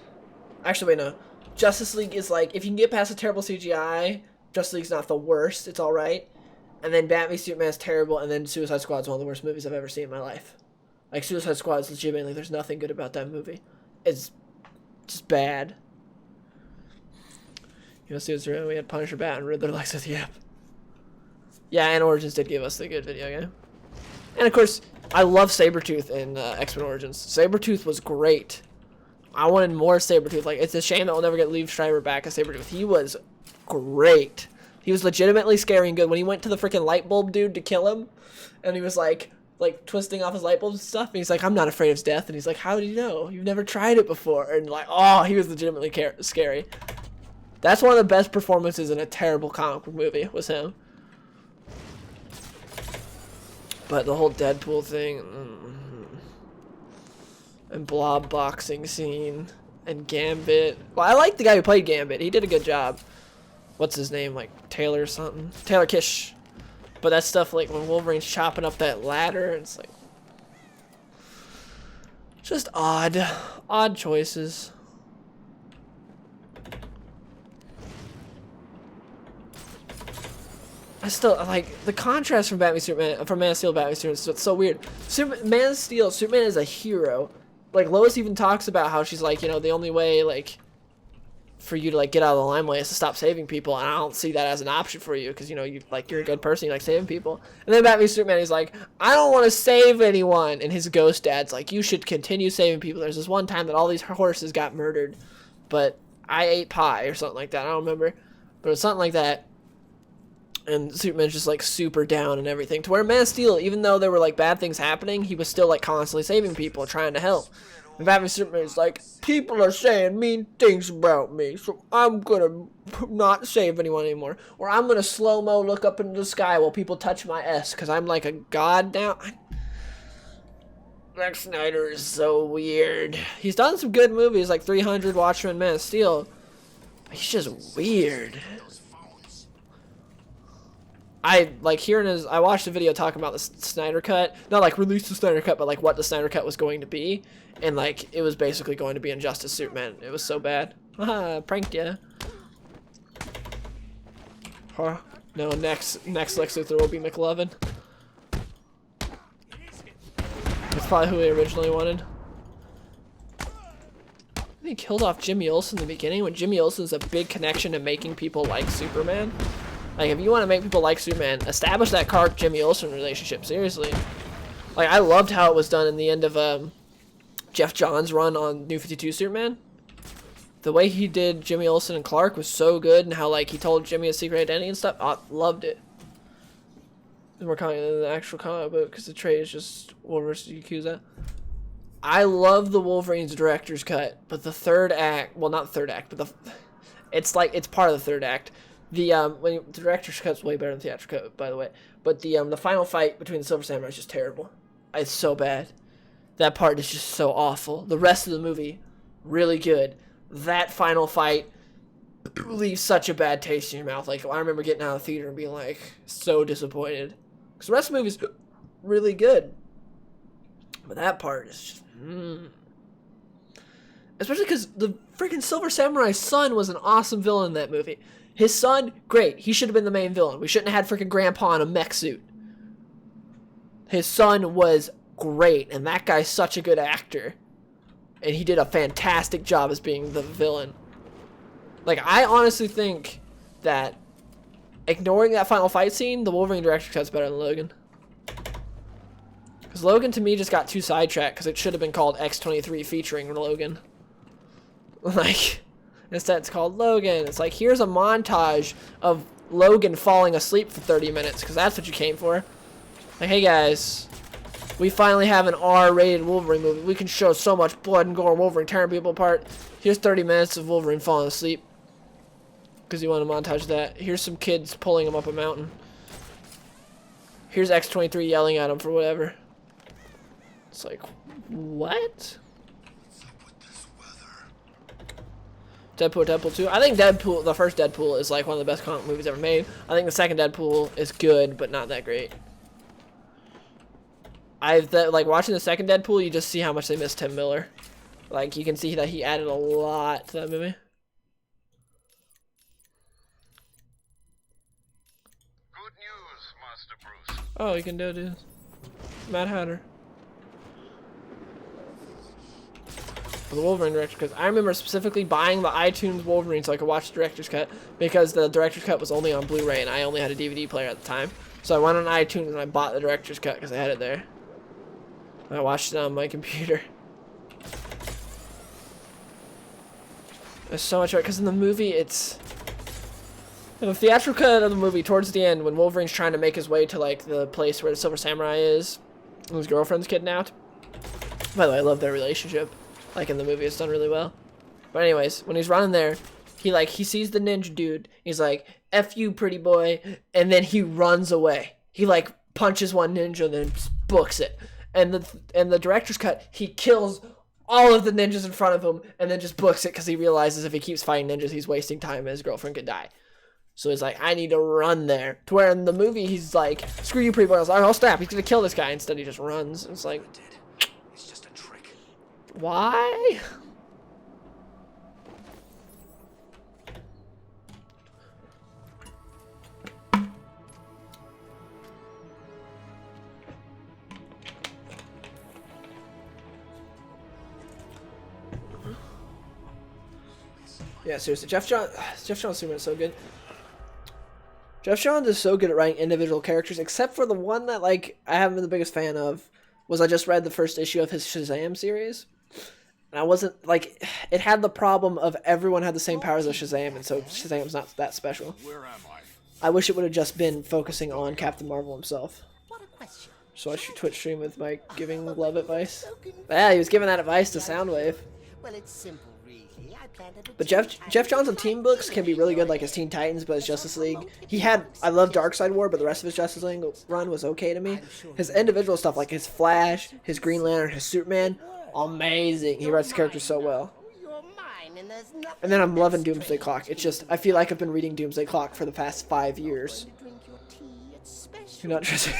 Actually, wait, no. Justice League is like, if you can get past the terrible CGI, Justice League's not the worst. It's alright. And then Batman v Superman's terrible, and then Suicide Squad's one of the worst movies I've ever seen in my life. Like, Suicide Squad is legitimately, there's nothing good about that movie. It's just bad. You know, Suicide Squad, we had Punisher, Bat, and Riddler, Lexus, yep. Yeah, and Origins did give us the good video game. And of course, I love Sabretooth in X-Men Origins. Sabretooth was great. I wanted more Sabretooth. Like, it's a shame that we'll never get Liev Schreiber back as Sabretooth. He was great. He was legitimately scary and good. When he went to the freaking light bulb dude to kill him, and he was like twisting off his light bulbs and stuff, and he's like, I'm not afraid of death. And he's like, how do you know? You've never tried it before. And like, oh, he was legitimately scary. That's one of the best performances in a terrible comic book movie, was him. But the whole Deadpool thing, and Blob boxing scene, and Gambit. Well, I like the guy who played Gambit. He did a good job. What's his name? Like Taylor something? Taylor Kish. But that stuff, like when Wolverine's chopping up that ladder, it's like just odd choices. I still like the contrast from Man of Steel to Batman Superman. It's so weird. Man of Steel, Superman is a hero. Like Lois even talks about how she's like, you know, the only way like for you to like get out of the limelight is to stop saving people, and I don't see that as an option for you because you know you're a good person, you like saving people. And then Batman Superman, he's like, I don't want to save anyone, and his ghost dad's like, you should continue saving people. There's this one time that all these horses got murdered, but I ate pie or something like that. I don't remember, but it's something like that. And Superman's just like super down and everything. To where Man of Steel, even though there were like bad things happening, he was still like constantly saving people, trying to help. And Batman Superman's like, people are saying mean things about me, so I'm gonna not save anyone anymore. Or I'm gonna slow-mo look up into the sky while people touch my S, because I'm like a god now. Zack Snyder is so weird. He's done some good movies like 300, Watchmen, Man of Steel. But he's just weird. I like hearing his. I watched a video talking about the Snyder Cut, not like release the Snyder Cut, but like what the Snyder Cut was going to be, and like it was basically going to be Injustice Superman. It was so bad. Haha, pranked ya. Huh? No, next Lex Luthor will be McLovin. That's probably who he originally wanted. he killed off Jimmy Olsen in the beginning when Jimmy Olsen's a big connection to making people like Superman. Like, if you want to make people like Superman, establish that Clark Jimmy Olsen relationship, seriously. Like, I loved how it was done in the end of Jeff Johns' run on New 52 Superman. The way he did Jimmy Olsen and Clark was so good, and how, like, he told Jimmy his secret identity and stuff. I loved it. More comic than the actual comic book, because the trade is just Wolverine vs. Yakuza. I love the Wolverine's director's cut, but the third act, well, not the third act, but it's part of the third act. The director's cut's way better than the theatrical cut, by the way. But the final fight between the Silver Samurai is just terrible. It's so bad. That part is just so awful. The rest of the movie, really good. That final fight leaves such a bad taste in your mouth. Like, I remember getting out of the theater and being like so disappointed. Because the rest of the movie's really good. But that part is just especially because the freaking Silver Samurai's son was an awesome villain in that movie. His son, great. He should have been the main villain. We shouldn't have had freaking Grandpa in a mech suit. His son was great, and that guy's such a good actor. And he did a fantastic job as being the villain. Like, I honestly think that ignoring that final fight scene, the Wolverine director's cut's better than Logan. Because Logan, to me, just got too sidetracked, because it should have been called X-23 featuring Logan. Like, instead it's called Logan. It's like, here's a montage of Logan falling asleep for 30 minutes, because that's what you came for. Like, hey guys, we finally have an R-rated Wolverine movie. We can show so much blood and gore and Wolverine tearing people apart. Here's 30 minutes of Wolverine falling asleep. Because you want to montage that. Here's some kids pulling him up a mountain. Here's X-23 yelling at him for whatever. It's like, what? Deadpool 2. I think Deadpool, the first Deadpool, is like one of the best comic movies ever made. I think the second Deadpool is good, but not that great. Like, watching the second Deadpool, you just see how much they miss Tim Miller. Like, you can see that he added a lot to that movie. Good news, Master Bruce. Oh, you can do it. Mad Hatter. For the Wolverine director, because I remember specifically buying the iTunes Wolverine so I could watch the director's cut, because the director's cut was only on Blu-ray and I only had a DVD player at the time. So I went on iTunes and I bought the director's cut because I had it there. I watched it on my computer. There's so much, because in the movie it's the theatrical cut of the movie, towards the end when Wolverine's trying to make his way to like the place where the Silver Samurai is and his girlfriend's kidnapped. By the way, I love their relationship. Like, in the movie, it's done really well. But anyways, when he's running there, he sees the ninja dude. He's like, F you, pretty boy. And then he runs away. He, like, punches one ninja and then books it. And the director's cut, he kills all of the ninjas in front of him and then just books it because he realizes if he keeps fighting ninjas, he's wasting time and his girlfriend could die. So he's like, I need to run there. To where in the movie, he's like, screw you, pretty boy. I was like, oh, snap, he's going to kill this guy. Instead, he just runs. It's like, why? Yeah, seriously, Jeff Johns' Superman is so good. Jeff Johns is so good at writing individual characters, except for the one that, like, I haven't been the biggest fan of, was I just read the first issue of his Shazam series. And I wasn't, like, it had the problem of everyone had the same powers as Shazam, and so Shazam's not that special. Where am I? I wish it would have just been focusing on Captain Marvel himself. What a question. So I should Twitch stream with Mike giving love advice. Yeah, he was giving that advice to Soundwave. Well, it's simple, really. I planted a But Jeff Johns on team books can be really good, like his Teen Titans, but his Justice League. I love Darkseid War, but the rest of his Justice League run was okay to me. His individual stuff, like his Flash, his Green Lantern, his Superman, amazing. He writes the characters so well. And then I'm loving Doomsday Clock. It's just, I feel like I've been reading Doomsday Clock for the past 5 years. You're not just...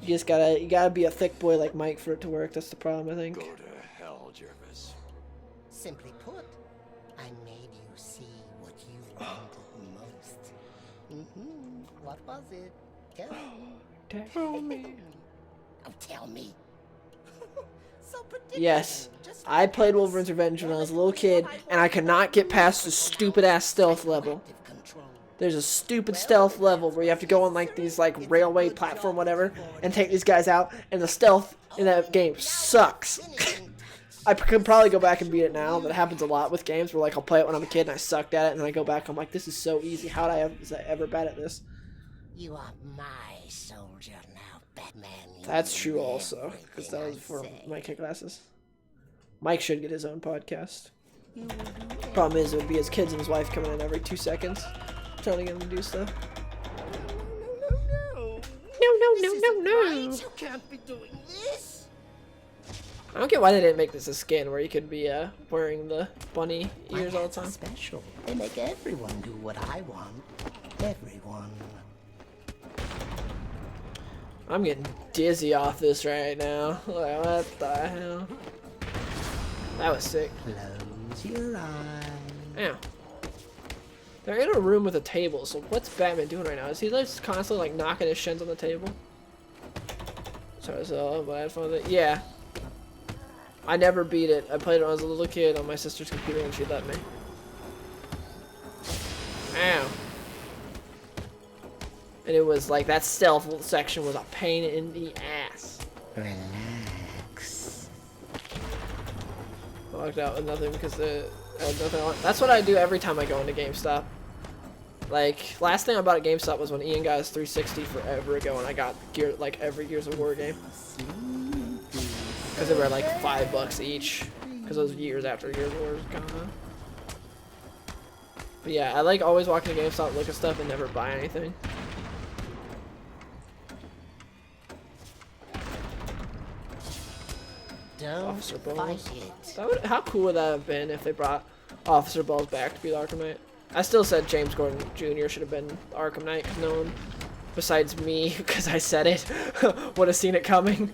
you gotta be a thick boy like Mike for it to work. That's the problem, I think. Go to hell, Jervis. Simply put, I made you see what you wanted most. What was it? Tell me. Tell me. Oh, tell me. So Yes, I played Wolverine's Revenge when I was a little kid, and I could not get past the stupid-ass stealth level. There's a stupid stealth level where you have to go on like these like railway platform whatever and take these guys out, and the stealth in that game sucks. I could probably go back and beat it now, but it happens a lot with games where like I'll play it when I'm a kid and I sucked at it, and then I go back, I'm like, this is so easy. How did I ever bad at this? You are my soldier now, Batman. That's true also, because that was for my kid classes. Mike should get his own podcast. Problem is, it would be his kids and his wife coming in every 2 seconds, trying to get him to do stuff. No. You can't be doing this. I don't get why they didn't make this a skin where you could be wearing the bunny ears all the time. Special. They make everyone do what I want. Everyone. I'm getting dizzy off this right now. Like, what the hell? That was sick. Close your eyes. Ow. They're in a room with a table, so what's Batman doing right now? Is he just constantly like knocking his shins on the table? Sorry, so but I had fun with it. Yeah. I never beat it. I played it when I was a little kid on my sister's computer and she let me. Ow. And it was like that stealth section was a pain in the ass. Relax. Walked out with nothing because I had nothing on. That's what I do every time I go into GameStop. Like, last thing I bought at GameStop was when Ian got his 360 forever ago, and I got like every Gears of War game. Because they were like $5 each. Because it was years after Gears of War was coming out. But yeah, I like always walking to GameStop, look at stuff, and never buy anything. Don't Officer Balls. fight it. That would, how cool would that have been if they brought Officer Balls back to be the Arkham Knight? I still said James Gordon Jr. should have been the Arkham Knight, because no one besides me, because I said it, would have seen it coming.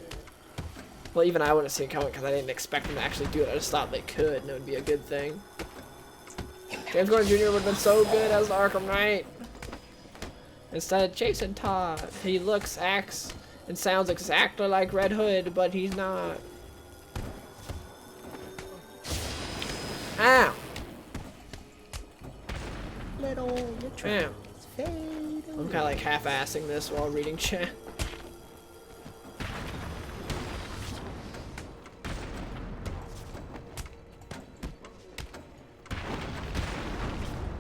Well, even I wouldn't have seen it coming because I didn't expect them to actually do it. I just thought they could, and it would be a good thing. James Gordon Jr. would have been so good as the Arkham Knight. Instead of Jason Todd, he looks, acts, and sounds exactly like Red Hood, but he's not. Ow! Let all your troubles fade I'm kind of like half-assing this while reading chat.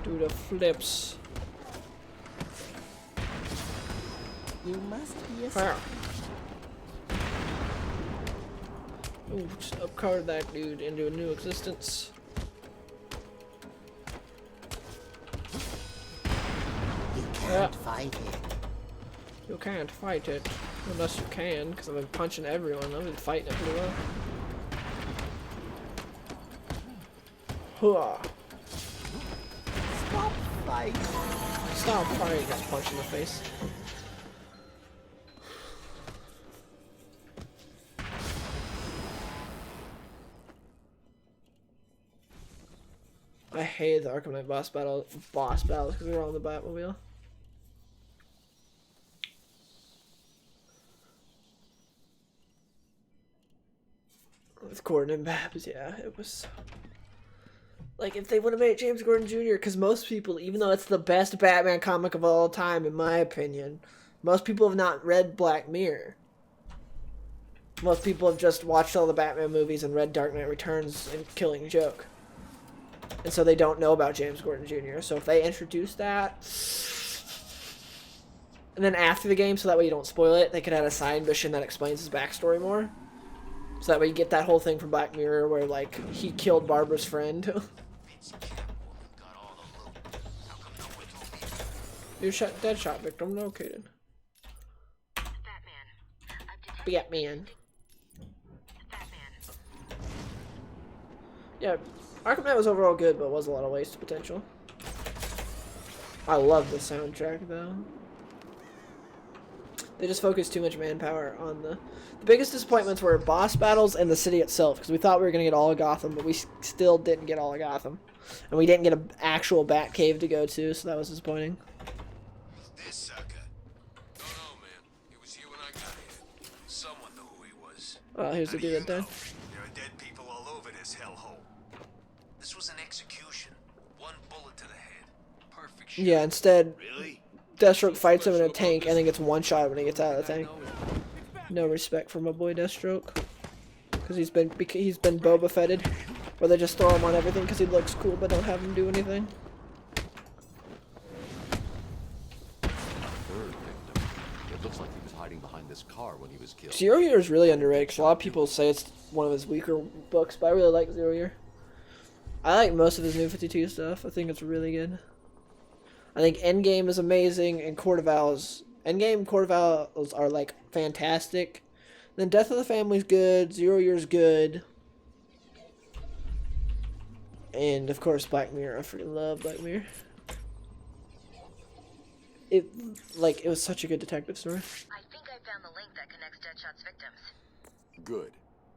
Do the flips. You must be a Fire. Ooh, just upcard that dude into a new existence. You can't fight it. You can't fight it. Unless you can, because I've been punching everyone. I've been fighting it pretty well. Hooah. Stop fighting. Stop fighting. Gets punched in the face. I hate the Arkham Knight boss battles because we were on the Batmobile. With Gordon and Babs, yeah, it was like if they would have made James Gordon Jr. Because most people, even though it's the best Batman comic of all time, in my opinion, most people have not read Black Mirror. Most people have just watched all the Batman movies and read Dark Knight Returns and Killing Joke. And so they don't know about James Gordon Jr. So if they introduce that, and then after the game, so that way you don't spoil it, they could add a side mission that explains his backstory more. So that way you get that whole thing from Black Mirror where, like, he killed Barbara's friend. Your Deadshot victim located. Batman. Yeah, Arkham Knight was overall good, but was a lot of wasted potential. I love the soundtrack, though. They just focused too much manpower on the biggest disappointments were boss battles and the city itself, because we thought we were going to get all of Gotham, but we still didn't get all of Gotham. And we didn't get an actual Batcave to go to, so that was disappointing. This sucker. Don't know, man. It was you when I got here. Someone knew who he was. Oh, here's the dude that died. There are was an execution. One bullet to the head. Perfect shot. Yeah, instead, Really? Deathstroke fights him in a tank and then gets one shot when he gets out of the tank. No respect for my boy Deathstroke. Because he's been Boba Fetted. Where they just throw him on everything because he looks cool but don't have him do anything. Third victim. It looks like he was hiding behind this car when he was killed. Zero Year is really underrated because a lot of people say it's one of his weaker books, but I really like Zero Year. I like most of his New 52 stuff. I think it's really good. I think Endgame is amazing, and Court of Owls. Endgame and Court of Owls are like fantastic. Then Death of the Family's good. Zero Year's good. And of course Black Mirror. I freaking love Black Mirror. It was such a good detective story. I think I found the link that connects Deadshot's victims. Good.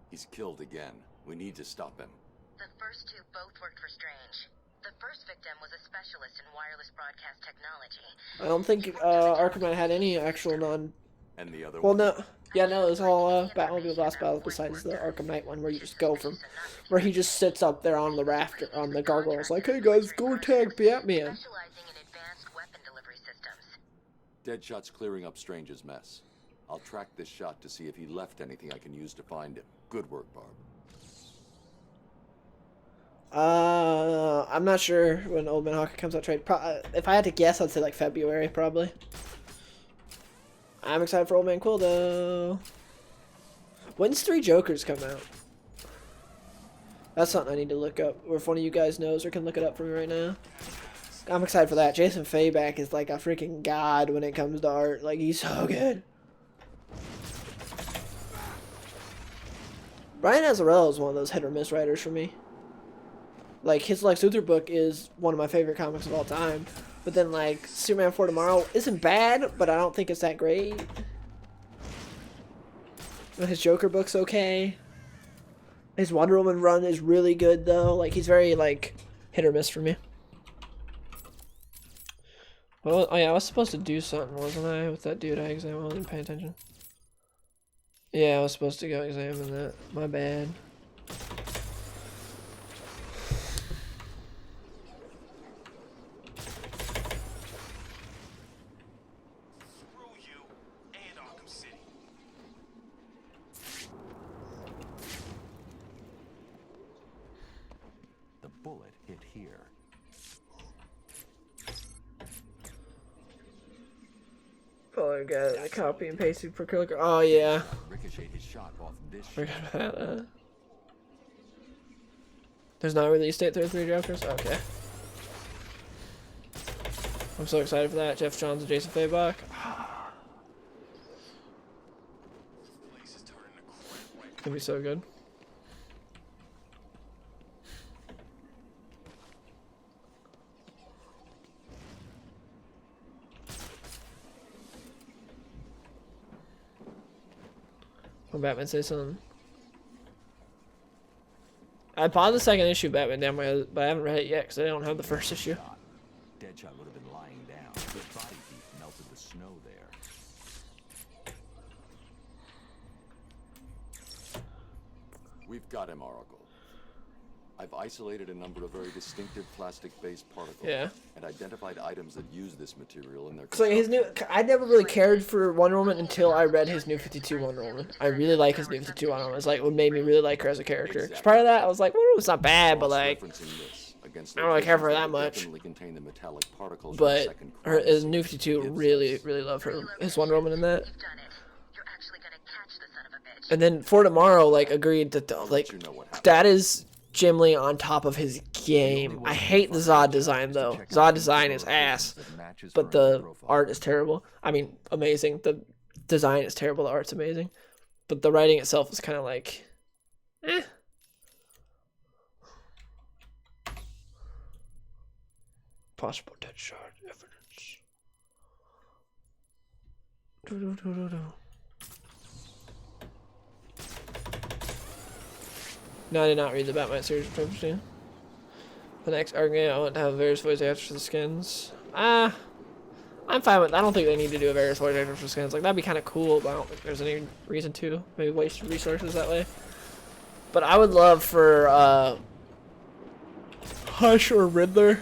He's killed again. We need to stop him. The first two both worked for Strange. The first victim was a specialist in wireless broadcast technology. I don't think Arkham Knight had any actual non... And the other Well, one? no. Yeah, no, it was all Batmobile Last Battle besides the Arkham Knight one where you just go from... Where he just sits up there on the rafter, on the gargoyles like, hey guys, go attack Batman. Specializing in advanced weapon delivery systems. Deadshot's clearing up Strange's mess. I'll track this shot to see if he left anything I can use to find him. Good work, Barb. I'm not sure when Old Man Hawker comes out trade. If I had to guess, I'd say like February, probably. I'm excited for Old Man Quill, though. When's 3 Jokers come out? That's something I need to look up. Or if one of you guys knows or can look it up for me right now. I'm excited for that. Jason Fayback is like a freaking god when it comes to art. Like, he's so good. Brian Azzarello is one of those hit or miss writers for me. Like, his Lex Luthor book is one of my favorite comics of all time. But then, like, Superman for Tomorrow isn't bad, but I don't think it's that great. And his Joker book's okay. His Wonder Woman run is really good, though. Like, he's very, like, hit or miss for me. Well, oh yeah, I was supposed to do something, wasn't I, with that dude I examined? I wasn't paying attention. Yeah, I was supposed to go examine that. My bad. Screw you and Arkham City. The bullet hit here. Oh, I got a copy and pasting for Killer. Oh, yeah. Ricochet his shot off this Forgot about that. There's not a release date for 3 Jokers? Okay. I'm so excited for that. Jeff Johns and Jason Fayback. It's gonna be so good. When Batman says something. I bought the second issue of Batman down my head, but I haven't read it yet because I don't have the first issue. Deadshot would have been lying down. His body heat melted the snow there. We've got him, Oracle. I've isolated a number of very distinctive plastic-based particles and identified items that use this material in their So his new, I never really cared for Wonder Woman until I read his New 52 Wonder Woman. I really like his New 52 Wonder Woman. It's like what made me really like her as a character. Cause prior to that, I was like, Wonder Woman's not bad, but like, I don't really care for her that much. But her his New 52 really love her his Wonder Woman in that. And then For Tomorrow, like, agreed that like that is Jim Lee on top of his game. I hate the Zod design though. Zod design is ass, but the art is terrible. I mean, amazing. The design is terrible. The art's amazing, but the writing itself is kind of like, eh. Possible Deadshot evidence. No, I did not read the Batman series of 2015. The next argument, I want to have various voice actors for the skins. I'm fine with. I don't think they need to do a various voice actors for skins. Like, that'd be kind of cool, but I don't think there's any reason to. Maybe waste resources that way. But I would love for Hush or Riddler.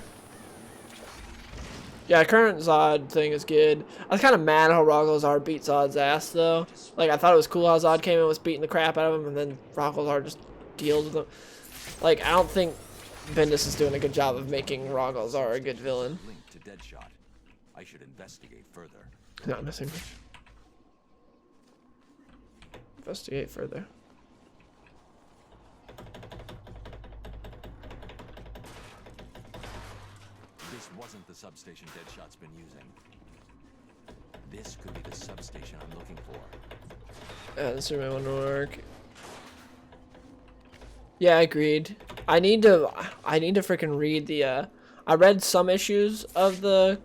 Yeah, current Zod thing is good. I was kind of mad how Rogozar beat Zod's ass, though. Like, I thought it was cool how Zod came in and was beating the crap out of him, and then Rogozar just deals with him. Like, I don't think Bendis is doing a good job of making Rogozar a good villain. Linked to Deadshot. I should investigate further. Not missing much. Investigate further. This wasn't the substation Deadshot's been using. This could be the substation I'm looking for. This might want to work. Yeah, agreed. I need to freaking read the I read some issues of the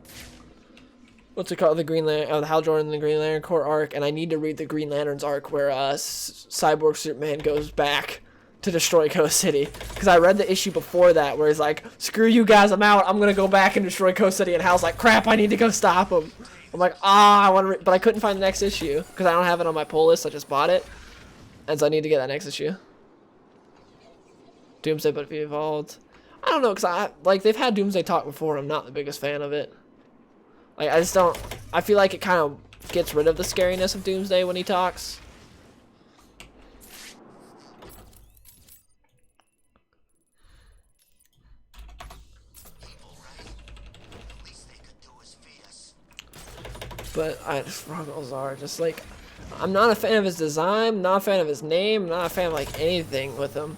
what's it called, the the Hal Jordan and the Green Lantern Corps arc, and I need to read the Green Lantern's arc where Cyborg Superman goes back to destroy Coast City, because I read the issue before that where he's like, screw you guys, I'm out, I'm gonna go back and destroy Coast City, and Hal's like, crap, I need to go stop him. I'm like, I want to, but I couldn't find the next issue because I don't have it on my pull list. I just bought it, and so I need to get that next issue. Doomsday, but if he evolved, I don't know, because they've had Doomsday talk before. I'm not the biggest fan of it. Like, I just don't. I feel like it kind of gets rid of the scariness of Doomsday when he talks. But Rogozar, just like, I'm not a fan of his design, not a fan of his name, not a fan of like anything with him.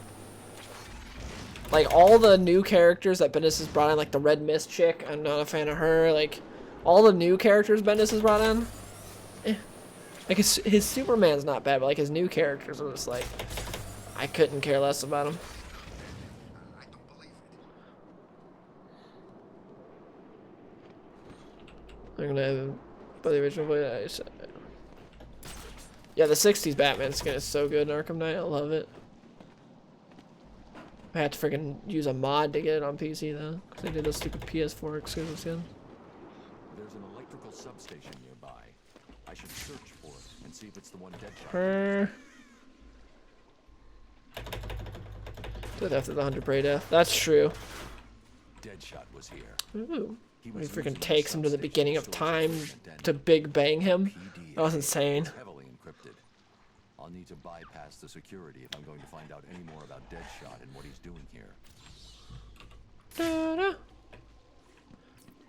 Like all the new characters that Bendis has brought in, like the Red Mist chick, I'm not a fan of her. Like all the new characters Bendis has brought in, like his Superman's not bad, but like his new characters are just like, I couldn't care less about him. They're gonna. By the original voice, yeah, the 60s Batman skin is so good in Arkham Knight. I love it. I had to freaking use a mod to get it on PC though, because they did a stupid PS4 exclusive skin. There's an electrical substation nearby. I should search for it and see if it's the one Deadshot. Death after the 100 Prey death. That's true. Deadshot was here. Ooh. He freaking takes him to the beginning of time to Big Bang him. That was insane. Heavily encrypted. I'll need to bypass the security if I'm going to find out any more about Deadshot and what he's doing here. Da-da.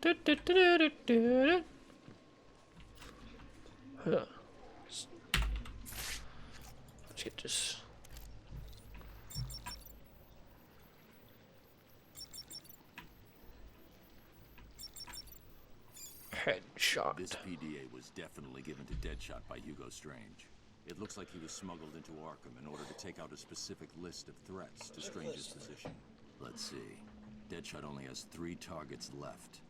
Da-da-da-da-da-da. Huh. Let's get this. Headshot. This PDA was definitely given to Deadshot by Hugo Strange. It looks like he was smuggled into Arkham in order to take out a specific list of threats to Strange's position. Let's see. Deadshot only has 3 targets left.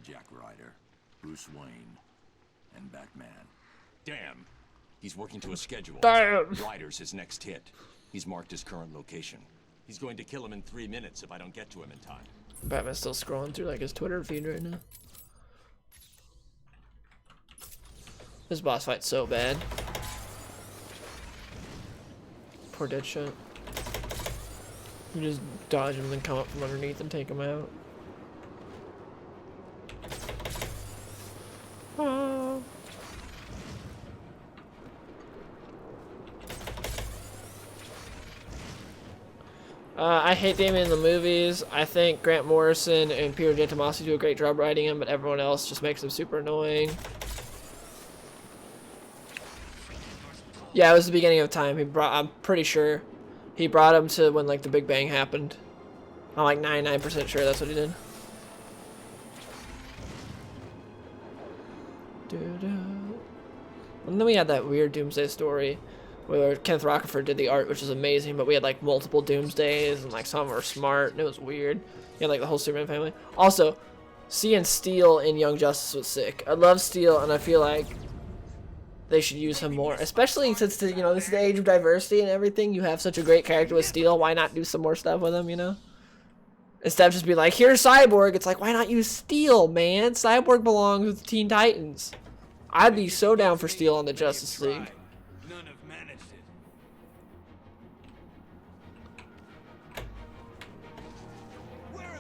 Jack Ryder, Bruce Wayne, and Batman. Damn! He's working to a schedule. Damn! Ryder's his next hit. He's marked his current location. He's going to kill him in 3 minutes if I don't get to him in time. Batman's still scrolling through like his Twitter feed right now. This boss fight's so bad. Poor Deadshot. You just dodge him and then come up from underneath and take him out. Oh. I hate Damien in the movies. I think Grant Morrison and Peter J. Tomasi do a great job writing him, but everyone else just makes him super annoying. Yeah, it was the beginning of time. I'm pretty sure he brought him to when like the Big Bang happened. I'm like 99% sure that's what he did. And then we had that weird Doomsday story where Kenneth Rockefeller did the art, which is amazing, but we had like multiple Doomsdays and like some were smart and it was weird. You had like the whole Superman family. Also, seeing Steel in Young Justice was sick. I love Steel and I feel like they should use him more, especially since you know this is the age of diversity and everything. You have such a great character with Steel. Why not do some more stuff with him? You know, instead of just be like, here's Cyborg. It's like, why not use Steel, man? Cyborg belongs with the Teen Titans. I'd be so down for Steel on the Justice League. None have managed it. Where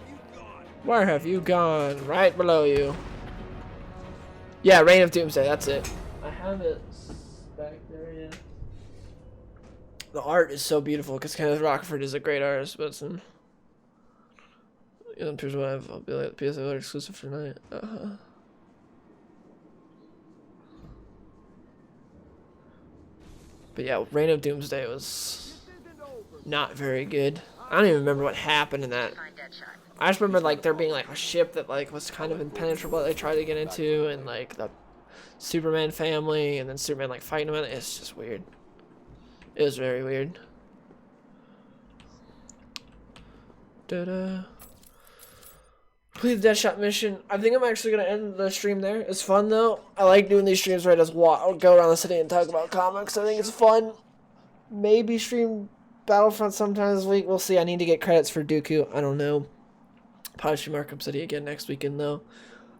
Where have you gone? Right below you. Yeah, Reign of Doomsday, that's it. I have it back there, yeah. The art is so beautiful because Kenneth Rockford is a great artist, but some. Here's what I'll be like PS Alert exclusive for tonight. But yeah, Reign of Doomsday was not very good. I don't even remember what happened in that. I just remember like there being like a ship that like was kind of impenetrable that they tried to get into, and like the Superman family, and then Superman like fighting them. It's just weird. It was very weird. Complete the Deadshot mission. I think I'm actually gonna end the stream there. It's fun though. I like doing these streams where I just go around the city and talk about comics. I think it's fun. Maybe stream Battlefront sometime this week. We'll see. I need to get credits for Dooku. I don't know. Probably stream Arkham City again next weekend though.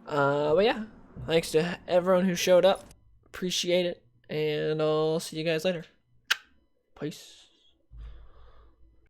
But yeah, thanks to everyone who showed up. Appreciate it, and I'll see you guys later. Peace.